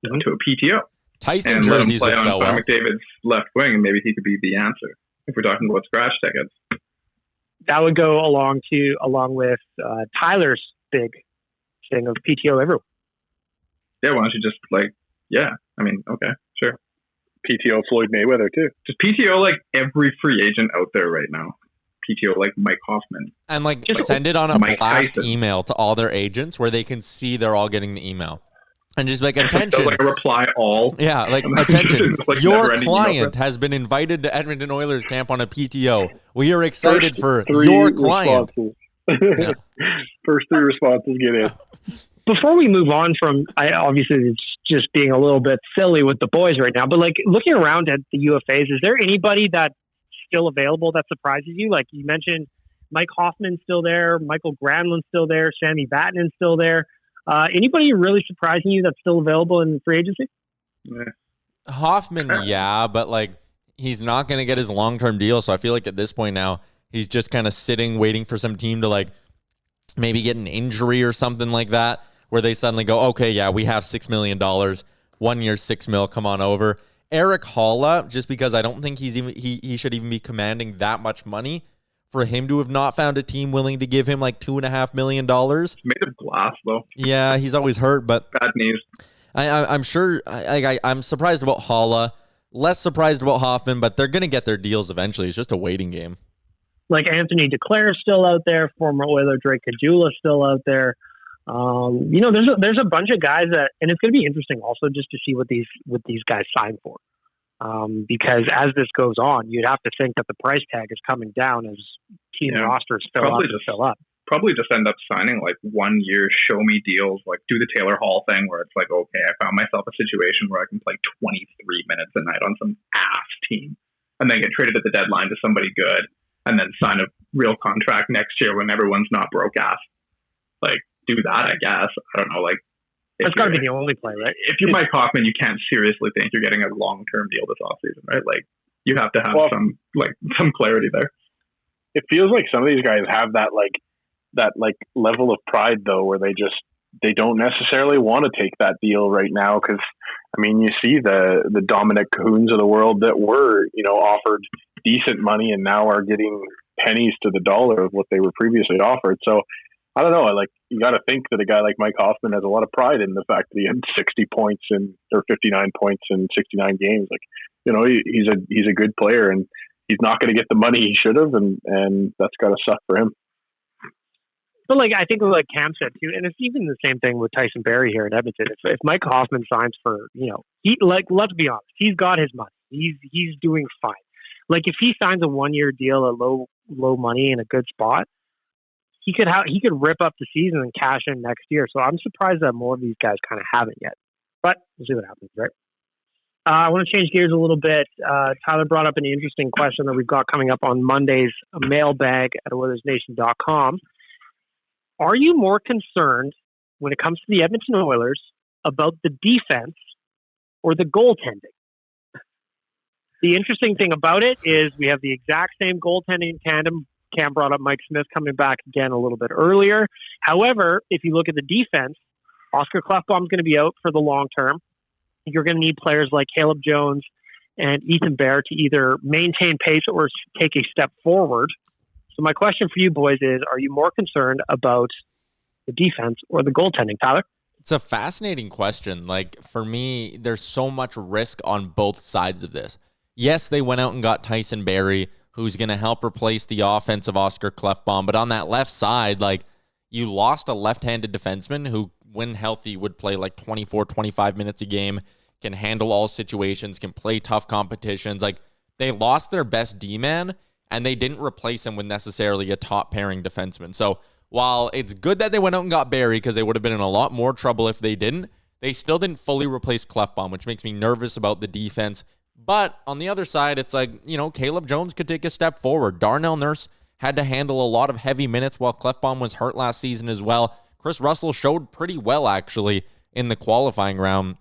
to a PTO? Tyson and jerseys let him play would on sell well. McDavid's left wing, and maybe he could be the answer if we're talking about scratch tickets. That would go along with Tyler's big thing of PTO everywhere. Yeah, why don't you just okay, sure. PTO Floyd Mayweather too. Just PTO like every free agent out there right now. PTO like Mike Hoffman. And send it on a blast email to all their agents where they can see they're all getting the email. And just attention. So, a reply all. Yeah, attention. Your client has been invited to Edmonton Oilers camp on a PTO. We are excited for your client. Yeah. First 3 responses get in. Before we move on from, obviously it's just being a little bit silly with the boys right now, but looking around at the UFAs, is there anybody that's still available that surprises you? Like you mentioned, Mike Hoffman's still there, Michael Granlund's still there, Sammy Battenen's still there. Anybody really surprising you that's still available in free agency? Yeah. Hoffman, yeah, but he's not going to get his long-term deal. So I feel like at this point now, he's just kind of sitting, waiting for some team to maybe get an injury or something like that, where they suddenly go, okay, yeah, we have $6 million, 1 year, $6 million, come on over. Eric Halla, just because I don't think he should even be commanding that much money. For him to have not found a team willing to give him $2.5 million. He's made of glass, though. Yeah, he's always hurt, but bad knees. I'm sure. I'm surprised about Halla. Less surprised about Hoffman, but they're gonna get their deals eventually. It's just a waiting game. Anthony Duclair is still out there. Former Oiler Drake Caggiula is still out there. There's a bunch of guys that, and it's gonna be interesting also just to see what these guys sign for. Because as this goes on, you'd have to think that the price tag is coming down as team rosters fill up. Probably just end up signing like 1 year show me deals, like do the Taylor Hall thing where it's like, okay, I found myself a situation where I can play 23 minutes a night on some ass team and then get traded at the deadline to somebody good and then sign a real contract next year when everyone's not broke ass. Like, do that, I guess. I don't know. Like, that's got to be the only play, right? If you're Mike Hoffman, you can't seriously think you're getting a long-term deal this offseason, right? Like, you have to have some clarity there. It feels like some of these guys have that level of pride though, where they don't necessarily want to take that deal right now. Cause I mean, you see the Dominik Kahuns of the world that were, offered decent money and now are getting pennies to the dollar of what they were previously offered. So I don't know. You got to think that a guy like Mike Hoffman has a lot of pride in the fact that he had 60 points or 59 points in 69 games. He's a good player and he's not going to get the money he should have. And that's got to suck for him. But I think like Cam said too, and it's even the same thing with Tyson Barrie here in Edmonton. If Mike Hoffman signs for, let's be honest, he's got his money. He's doing fine. Like if he signs a 1 year deal at low money in a good spot, he could rip up the season and cash in next year. So I'm surprised that more of these guys kind of haven't yet. But we'll see what happens, right? I want to change gears a little bit. Tyler brought up an interesting question that we've got coming up on Monday's mailbag at Oilersnation.com. Are you more concerned when it comes to the Edmonton Oilers about the defense or the goaltending? The interesting thing about it is we have the exact same goaltending tandem. Cam brought up Mike Smith coming back again a little bit earlier. However, if you look at the defense, Oscar Klefbom's going to be out for the long term. You're going to need players like Caleb Jones and Ethan Bear to either maintain pace or take a step forward. So my question for you boys is, are you more concerned about the defense or the goaltending, Tyler? It's a fascinating question. For me, there's so much risk on both sides of this. Yes, they went out and got Tyson Barrie, who's going to help replace the offensive Oscar Klefbom. But on that left side, you lost a left-handed defenseman who, when healthy, would play 24, 25 minutes a game, can handle all situations, can play tough competitions. They lost their best D-man, and they didn't replace him with necessarily a top-pairing defenseman. So while it's good that they went out and got Barrie, because they would have been in a lot more trouble if they didn't, they still didn't fully replace Klefbom, which makes me nervous about the defense. But on the other side, it's Caleb Jones could take a step forward. Darnell Nurse had to handle a lot of heavy minutes while Klefbom was hurt last season as well. Chris Russell showed pretty well, actually, in the qualifying round.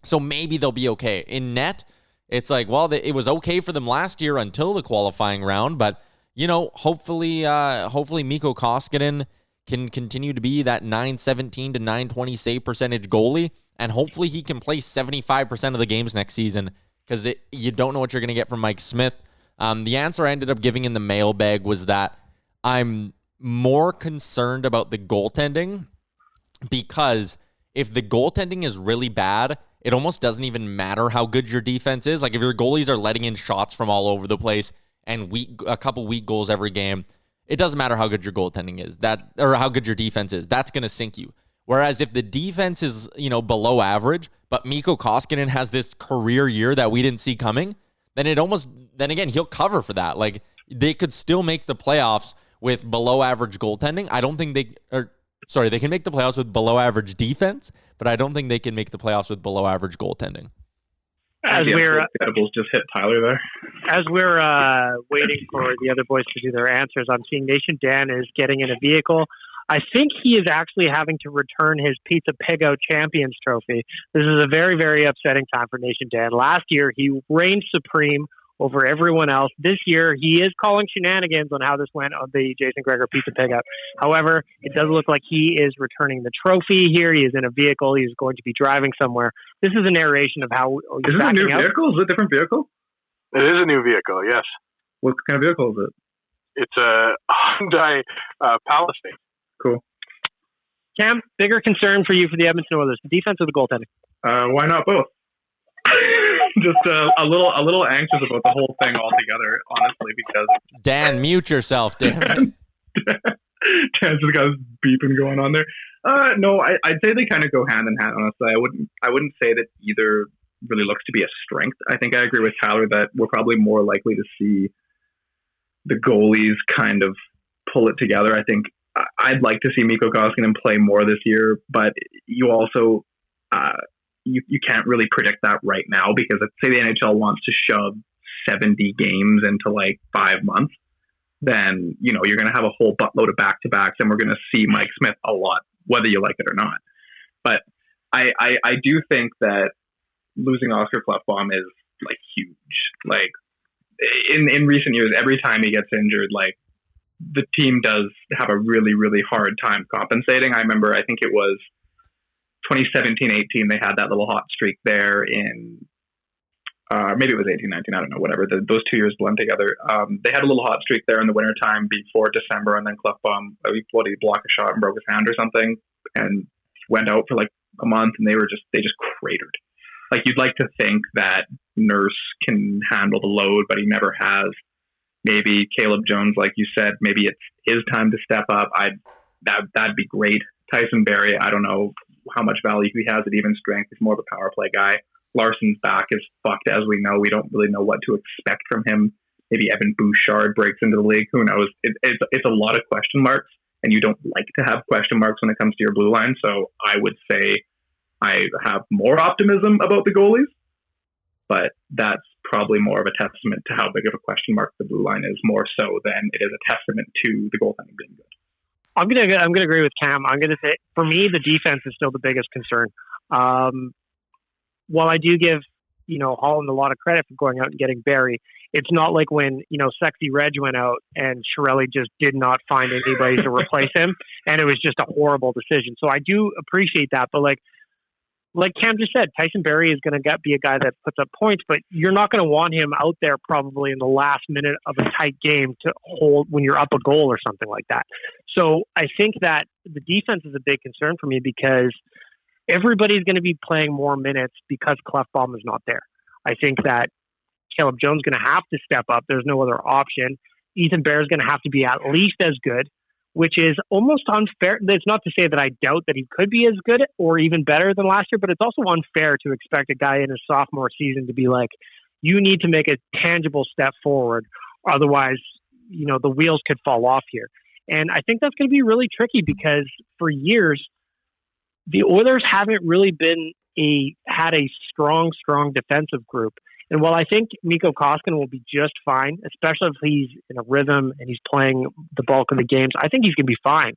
So maybe they'll be okay. In net, it's it was okay for them last year until the qualifying round, but hopefully Mikko Koskinen can continue to be that 917 to 920 save percentage goalie, and hopefully he can play 75% of the games next season, because you don't know what you're going to get from Mike Smith. The answer I ended up giving in the mailbag was that I'm more concerned about the goaltending, because if the goaltending is really bad, it almost doesn't even matter how good your defense is. If your goalies are letting in shots from all over the place and a couple weak goals every game, it doesn't matter how good your goaltending is, or how good your defense is. That's going to sink you. Whereas if the defense is, below average, but Mikko Koskinen has this career year that we didn't see coming, then again, he'll cover for that. They could still make the playoffs with below average goaltending. I don't think they can make the playoffs with below average defense, but I don't think they can make the playoffs with below average goaltending. As we're just hit Tyler there. As we're waiting for the other boys to do their answers, I'm seeing Nation Dan is getting in a vehicle. I think he is actually having to return his Pizza Pig-Out Champions trophy. This is a very, very upsetting time for Nation Dan. Last year, he reigned supreme over everyone else. This year, he is calling shenanigans on how this went on the Jason Gregor Pizza Pig-Out. However, it does look like he is returning the trophy here. He is in a vehicle. He's going to be driving somewhere. This is a narration of how he's backing out. Is it a new vehicle? Is it a different vehicle? It is a new vehicle, yes. What kind of vehicle is it? It's a Hyundai Palisade. Cool. Cam, bigger concern for you for the Edmonton Oilers, the defense or the goaltending? Why not both? Just a little anxious about the whole thing altogether, honestly, because Dan, mute yourself, Dan. Dan's just got his beeping going on there. No, I'd say they kind of go hand in hand. Honestly, I wouldn't say that either really looks to be a strength. I think I agree with Tyler that we're probably more likely to see the goalies kind of pull it together. I think I'd like to see Mikko Koskinen play more this year, but you also you can't really predict that right now, because let's say the NHL wants to shove 70 games into like 5 months, then you're going to have a whole buttload of back-to-backs, and we're going to see Mike Smith a lot, whether you like it or not. But I do think that losing Oscar Klefbom is like huge. Like in recent years, every time he gets injured, like the team does have a really, really hard time compensating. I remember, I think it was 2017-18, they had that little hot streak there in, maybe it was 18-19, I don't know, whatever. Those 2 years blend together. They had a little hot streak there in the wintertime before December, and then Klefbom, he blocked a shot and broke his hand or something, and went out for like a month, and they just cratered. Like, you'd like to think that Nurse can handle the load, but he never has. Maybe Caleb Jones, like you said, maybe it's his time to step up. That'd be great. Tyson Barrie, I don't know how much value he has at even strength. He's more of a power play guy. Larson's back is fucked, as we know. We don't really know what to expect from him. Maybe Evan Bouchard breaks into the league. Who knows? It's a lot of question marks, and you don't like to have question marks when it comes to your blue line. So I would say I have more optimism about the goalies, but that's probably more of a testament to how big of a question mark the blue line is, more so than it is a testament to the goaltending being good. I'm gonna agree with Cam. I'm gonna say, for me, the defense is still the biggest concern. While I do give Holland a lot of credit for going out and getting Barrie, it's not like when Sexy Reg went out and Chiarelli just did not find anybody to replace him, and it was just a horrible decision. So I do appreciate that, but like Cam just said, Tyson Barrie is going to be a guy that puts up points, but you're not going to want him out there probably in the last minute of a tight game to hold when you're up a goal or something like that. So I think that the defense is a big concern for me, because everybody's going to be playing more minutes because Klefbom is not there. I think that Caleb Jones is going to have to step up. There's no other option. Ethan Bear is going to have to be at least as good, which is almost unfair. It's not to say that I doubt that he could be as good or even better than last year, but it's also unfair to expect a guy in his sophomore season to be like, you need to make a tangible step forward. Otherwise, the wheels could fall off here. And I think that's going to be really tricky, because for years, the Oilers haven't really had a strong defensive group. And while I think Mikko Koskinen will be just fine, especially if he's in a rhythm and he's playing the bulk of the games, I think he's going to be fine.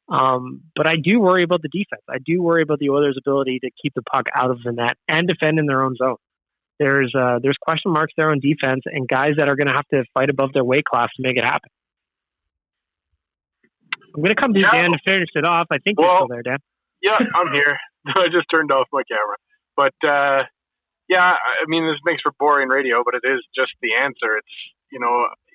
But I do worry about the defense. I do worry about the Oilers' ability to keep the puck out of the net and defend in their own zone. There's question marks there on defense, and guys that are going to have to fight above their weight class to make it happen. I'm going to come to Dan to finish it off. I think you're still there, Dan. Yeah, I'm here. I just turned off my camera. But, I mean, this makes for boring radio, but it is just the answer. It's,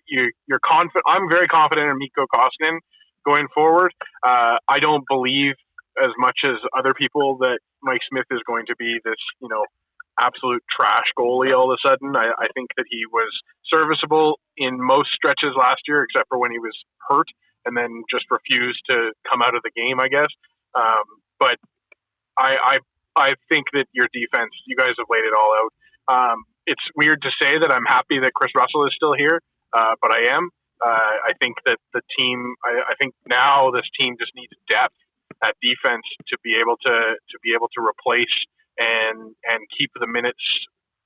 you're confident. I'm very confident in Mikko Koskinen going forward. I don't believe as much as other people that Mike Smith is going to be this, absolute trash goalie all of a sudden. I think that he was serviceable in most stretches last year, except for when he was hurt and then just refused to come out of the game, I guess. But I think that your defense, you guys have laid it all out. It's weird to say that I'm happy that Chris Russell is still here, but I am. I think that the team, I think now this team just needs depth at defense to be able to replace and keep the minutes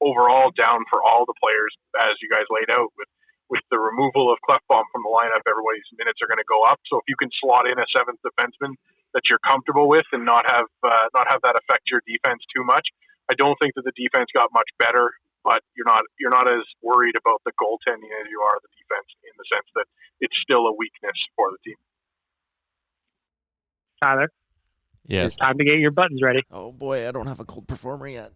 overall down for all the players, as you guys laid out. With the removal of Klefbom from the lineup, everybody's minutes are going to go up. So if you can slot in a seventh defenseman that you're comfortable with and not have that affect your defense too much, I don't think that the defense got much better. But you're not as worried about the goaltending as you are the defense, in the sense that it's still a weakness for the team. Tyler, yes, it's time to get your buttons ready. Oh boy, I don't have a cold performer yet.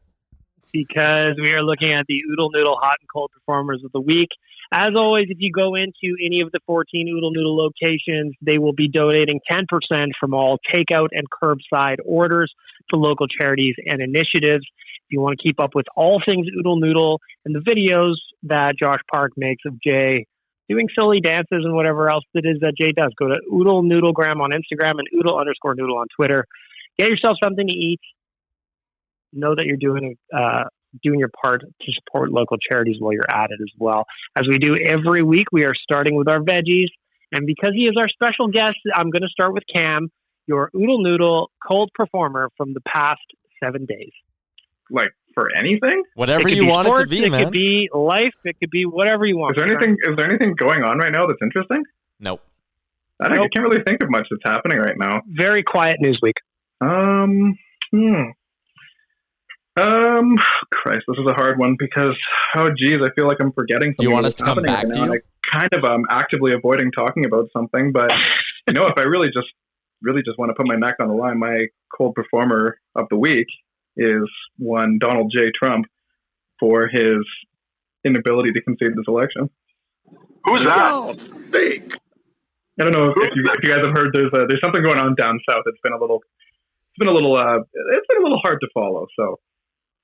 Because we are looking at the Oodle Noodle Hot and Cold Performers of the Week. As always, if you go into any of the 14 Oodle Noodle locations, they will be donating 10% from all takeout and curbside orders to local charities and initiatives. If you want to keep up with all things Oodle Noodle and the videos that Josh Park makes of Jay doing silly dances and whatever else it is that Jay does, go to Oodle Noodlegram on Instagram and Oodle_Noodle on Twitter. Get yourself something to eat. Know that you're doing doing your part to support local charities while you're at it as well. As we do every week, we are starting with our veggies. And because he is our special guest, I'm going to start with Cam, your Oodle Noodle cold performer from the past 7 days. Like for anything? Whatever you want it to be, man. It could be life. It could be whatever you want. Is there anything going on right now that's interesting? Nope. I can't really think of much that's happening right now. Very quiet news week. Christ, this is a hard one because, I feel like I'm forgetting something. Do you want us to come back to you? I kind of actively avoiding talking about something, but if I really just want to put my neck on the line, my cold performer of the week is one Donald J. Trump for his inability to concede this election. Who's that? I don't know if you guys have heard. There's something going on down south. It's been a little hard to follow. So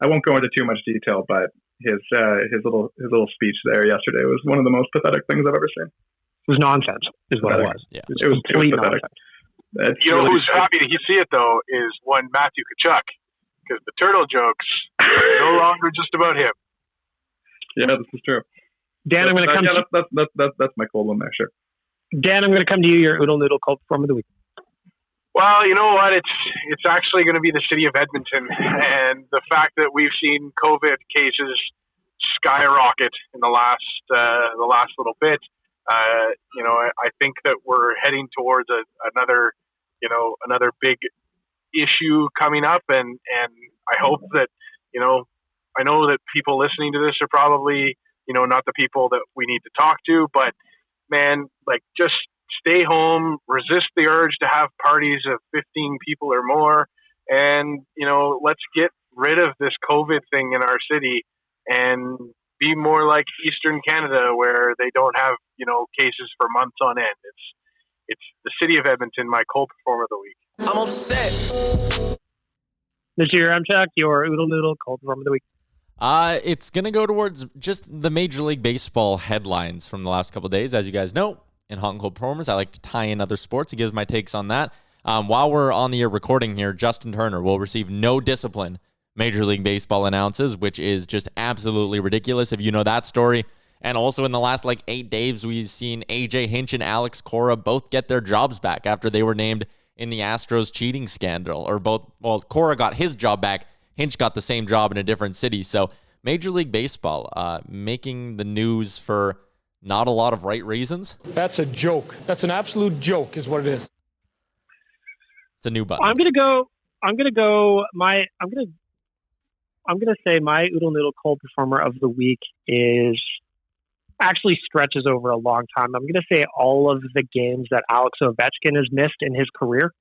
I won't go into too much detail, but his little speech there yesterday was one of the most pathetic things I've ever seen. It was nonsense, is what it was. Yeah. It was pathetic. Who's happy to see it though is one Matthew Tkachuk, because the turtle jokes are no longer just about him. Yeah, this is true. Dan, I'm going to come. That's my cold one there, sure. Dan, I'm going to come to you. Your Oodle Noodle cold performer of the week. Well, you know what? It's actually going to be the city of Edmonton, and the fact that we've seen COVID cases skyrocket in the last little bit. I think that we're heading towards another big issue coming up, and I hope that I know that people listening to this are probably not the people that we need to talk to, but man, just stay home, resist the urge to have parties of 15 people or more, and let's get rid of this COVID thing in our city and be more like Eastern Canada, where they don't have cases for months on end. It's the city of Edmonton, my cold performer of the week. I'm upset. This year, I'm Chuck, your Oodle Noodle cold performer of the week. It's going to go towards just the Major League Baseball headlines from the last couple of days. As you guys know, in Hot and Cold Performers, I like to tie in other sports. It gives my takes on that. While we're on the air recording here, Justin Turner will receive no discipline, Major League Baseball announces, which is just absolutely ridiculous if you know that story. And also in the last 8 days, we've seen AJ Hinch and Alex Cora both get their jobs back after they were named in the Astros cheating scandal. Cora got his job back. Hinch got the same job in a different city. So Major League Baseball making the news for not a lot of right reasons. That's a joke. That's an absolute joke is what it is. It's a new button. I'm going to say my Oodle Noodle cold performer of the week actually stretches over a long time. I'm going to say all of the games that Alex Ovechkin has missed in his career,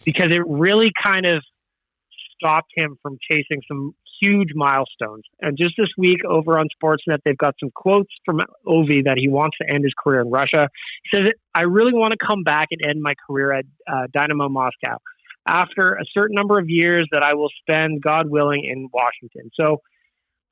because it really kind of stopped him from chasing some huge milestones. And just this week over on Sportsnet, they've got some quotes from Ovi that he wants to end his career in Russia. He says, I really want to come back and end my career at Dynamo Moscow after a certain number of years that I will spend, God willing, in Washington. So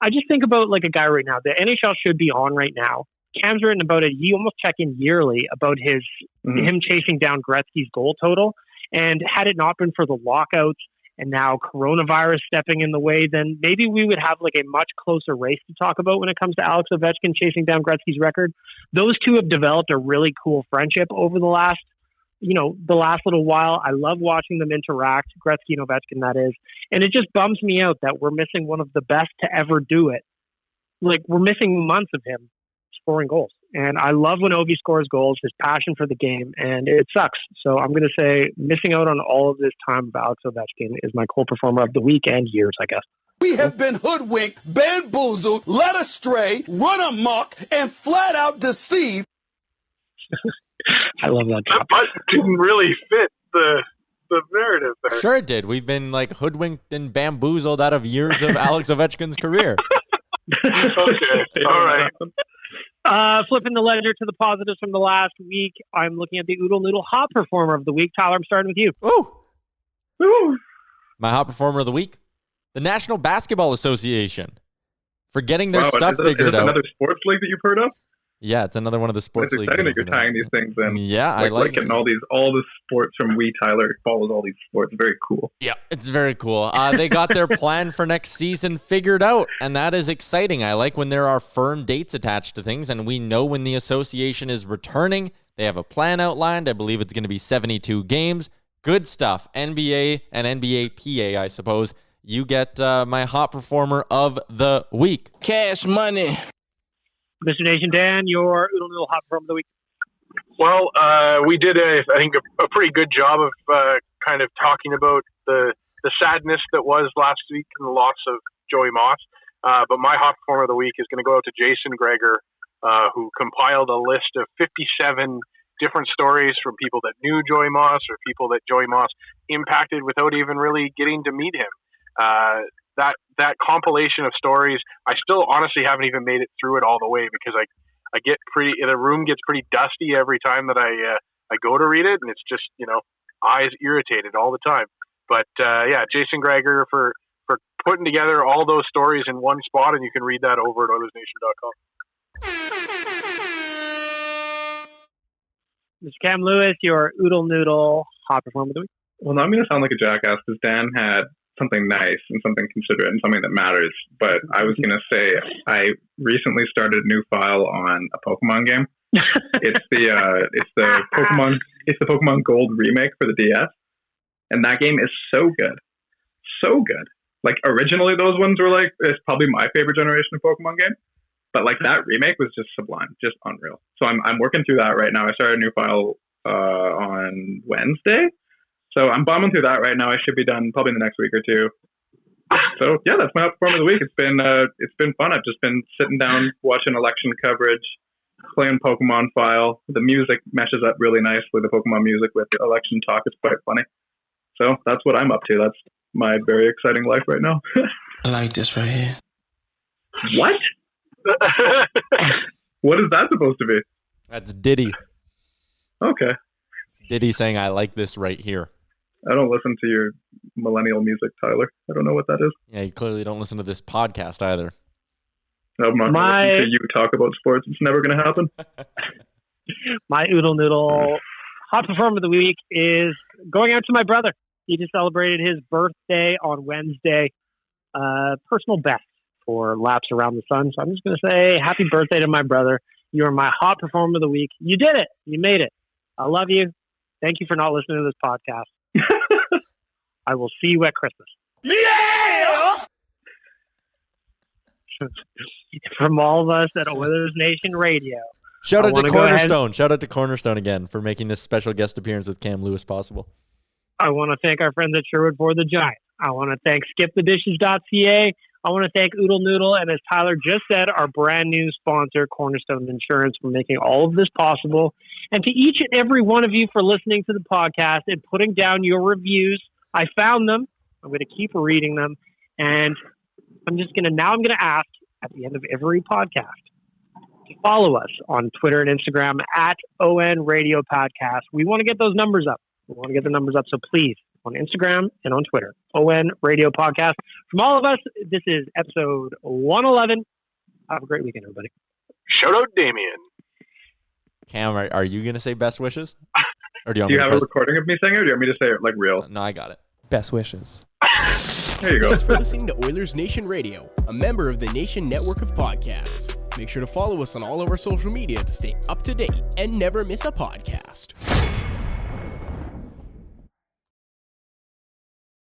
I just think about a guy right now. The NHL should be on right now. Cam's written about it. You almost check in yearly about him chasing down Gretzky's goal total. And had it not been for the lockouts and now coronavirus stepping in the way, then maybe we would have a much closer race to talk about when it comes to Alex Ovechkin chasing down Gretzky's record. Those two have developed a really cool friendship over the last little while. I love watching them interact, Gretzky and Ovechkin, that is. And it just bums me out that we're missing one of the best to ever do it. We're missing months of him scoring goals. And I love when Ovi scores goals, his passion for the game, and it sucks. So I'm going to say missing out on all of this time of Alex Ovechkin is my cold performer of the week and years, I guess. We have been hoodwinked, bamboozled, led astray, run amok, and flat out deceived. I love that. That button didn't really fit the narrative there. Sure it did. We've been hoodwinked and bamboozled out of years of Alex Ovechkin's career. Okay, all right. Flipping the ledger to the positives from the last week, I'm looking at the Oodle Noodle Hot Performer of the Week. Tyler, I'm starting with you. Ooh. My Hot Performer of the Week? The National Basketball Association. For getting their stuff figured out. Another sports league that you've heard of? Yeah, it's another one of the sports It's leagues. exciting that you're tying these things in. Yeah, I like getting all the sports from Tyler follows all these sports. Very cool. Yeah, it's very cool. They got their plan for next season figured out, and that is exciting. I like when there are firm dates attached to things, and we know when the association is returning. They have a plan outlined. I believe it's going to be 72 games. Good stuff. NBA and NBA PA, I suppose. You get my hot performer of the week. Cash money. Mr. Nation Dan, your Oodle Noodle hot performer of the week. Well, we did, I think, a pretty good job of kind of talking about the sadness that was last week and the loss of Joey Moss. But my hot performer of the week is going to go out to Jason Greger, who compiled a list of 57 different stories from people that knew Joey Moss or people that Joey Moss impacted without even really getting to meet him. That compilation of stories, I still honestly haven't even made it through it all the way because the room gets pretty dusty every time that I go to read it, and it's just, eyes irritated all the time. But Jason Greger for putting together all those stories in one spot, and you can read that over at Oilersnation.com. Mr. Cam Lewis, your Oodle Noodle hot performer of the week. Well, now I'm going to sound like a jackass because Dan had something nice and something considerate and something that matters. But I was going to say I recently started a new file on a Pokemon game. It's the Pokemon Gold remake for the DS, and that game is so good, so good. Like originally, those ones were like it's probably my favorite generation of Pokemon game, but like that remake was just sublime, just unreal. So I'm working through that right now. I started a new file on Wednesday. So I'm bombing through that right now. I should be done probably in the next week or two. So yeah, that's my performance of the week. It's been fun. I've just been sitting down watching election coverage, playing Pokemon file. The music meshes up really nicely. The Pokemon music with the election talk is quite funny. So that's what I'm up to. That's my very exciting life right now. I like this right here. What? What is that supposed to be? That's Diddy. Okay. It's Diddy saying, "I like this right here." I don't listen to your millennial music, Tyler. I don't know what that is. Yeah, you clearly don't listen to this podcast either. I'm not going to listen to you talk about sports. It's never going to happen. My Oodle Noodle hot performer of the week is going out to my brother. He just celebrated his birthday on Wednesday. Personal best for laps around the sun. So I'm just going to say happy birthday to my brother. You are my hot performer of the week. You did it. You made it. I love you. Thank you for not listening to this podcast. I will see you at Christmas. Yeah! From all of us at Oilersnation Radio. Shout out to Cornerstone. Shout out to Cornerstone again for making this special guest appearance with Cam Lewis possible. I want to thank our friends at Sherwood for the Giant. I want to thank skipthedishes.ca. I want to thank Oodle Noodle and, as Tyler just said, our brand new sponsor, Cornerstone Insurance, for making all of this possible. And to each and every one of you for listening to the podcast and putting down your reviews. I found them. I'm going to keep reading them. And I'm going to ask at the end of every podcast to follow us on Twitter and Instagram at ON Radio Podcast. We want to get those numbers up. We want to get the numbers up. So please, on Instagram and on Twitter, ON Radio Podcast. From all of us, this is episode 111. Have a great weekend, everybody. Shout out Damien. Cam, are you going to say best wishes? Or do you have a recording of me saying it, or do you want me to say it like real? No, I got it. Best wishes. There you go. Thanks for listening to Oilersnation Radio, a member of the Nation Network of Podcasts. Make sure to follow us on all of our social media to stay up to date and never miss a podcast.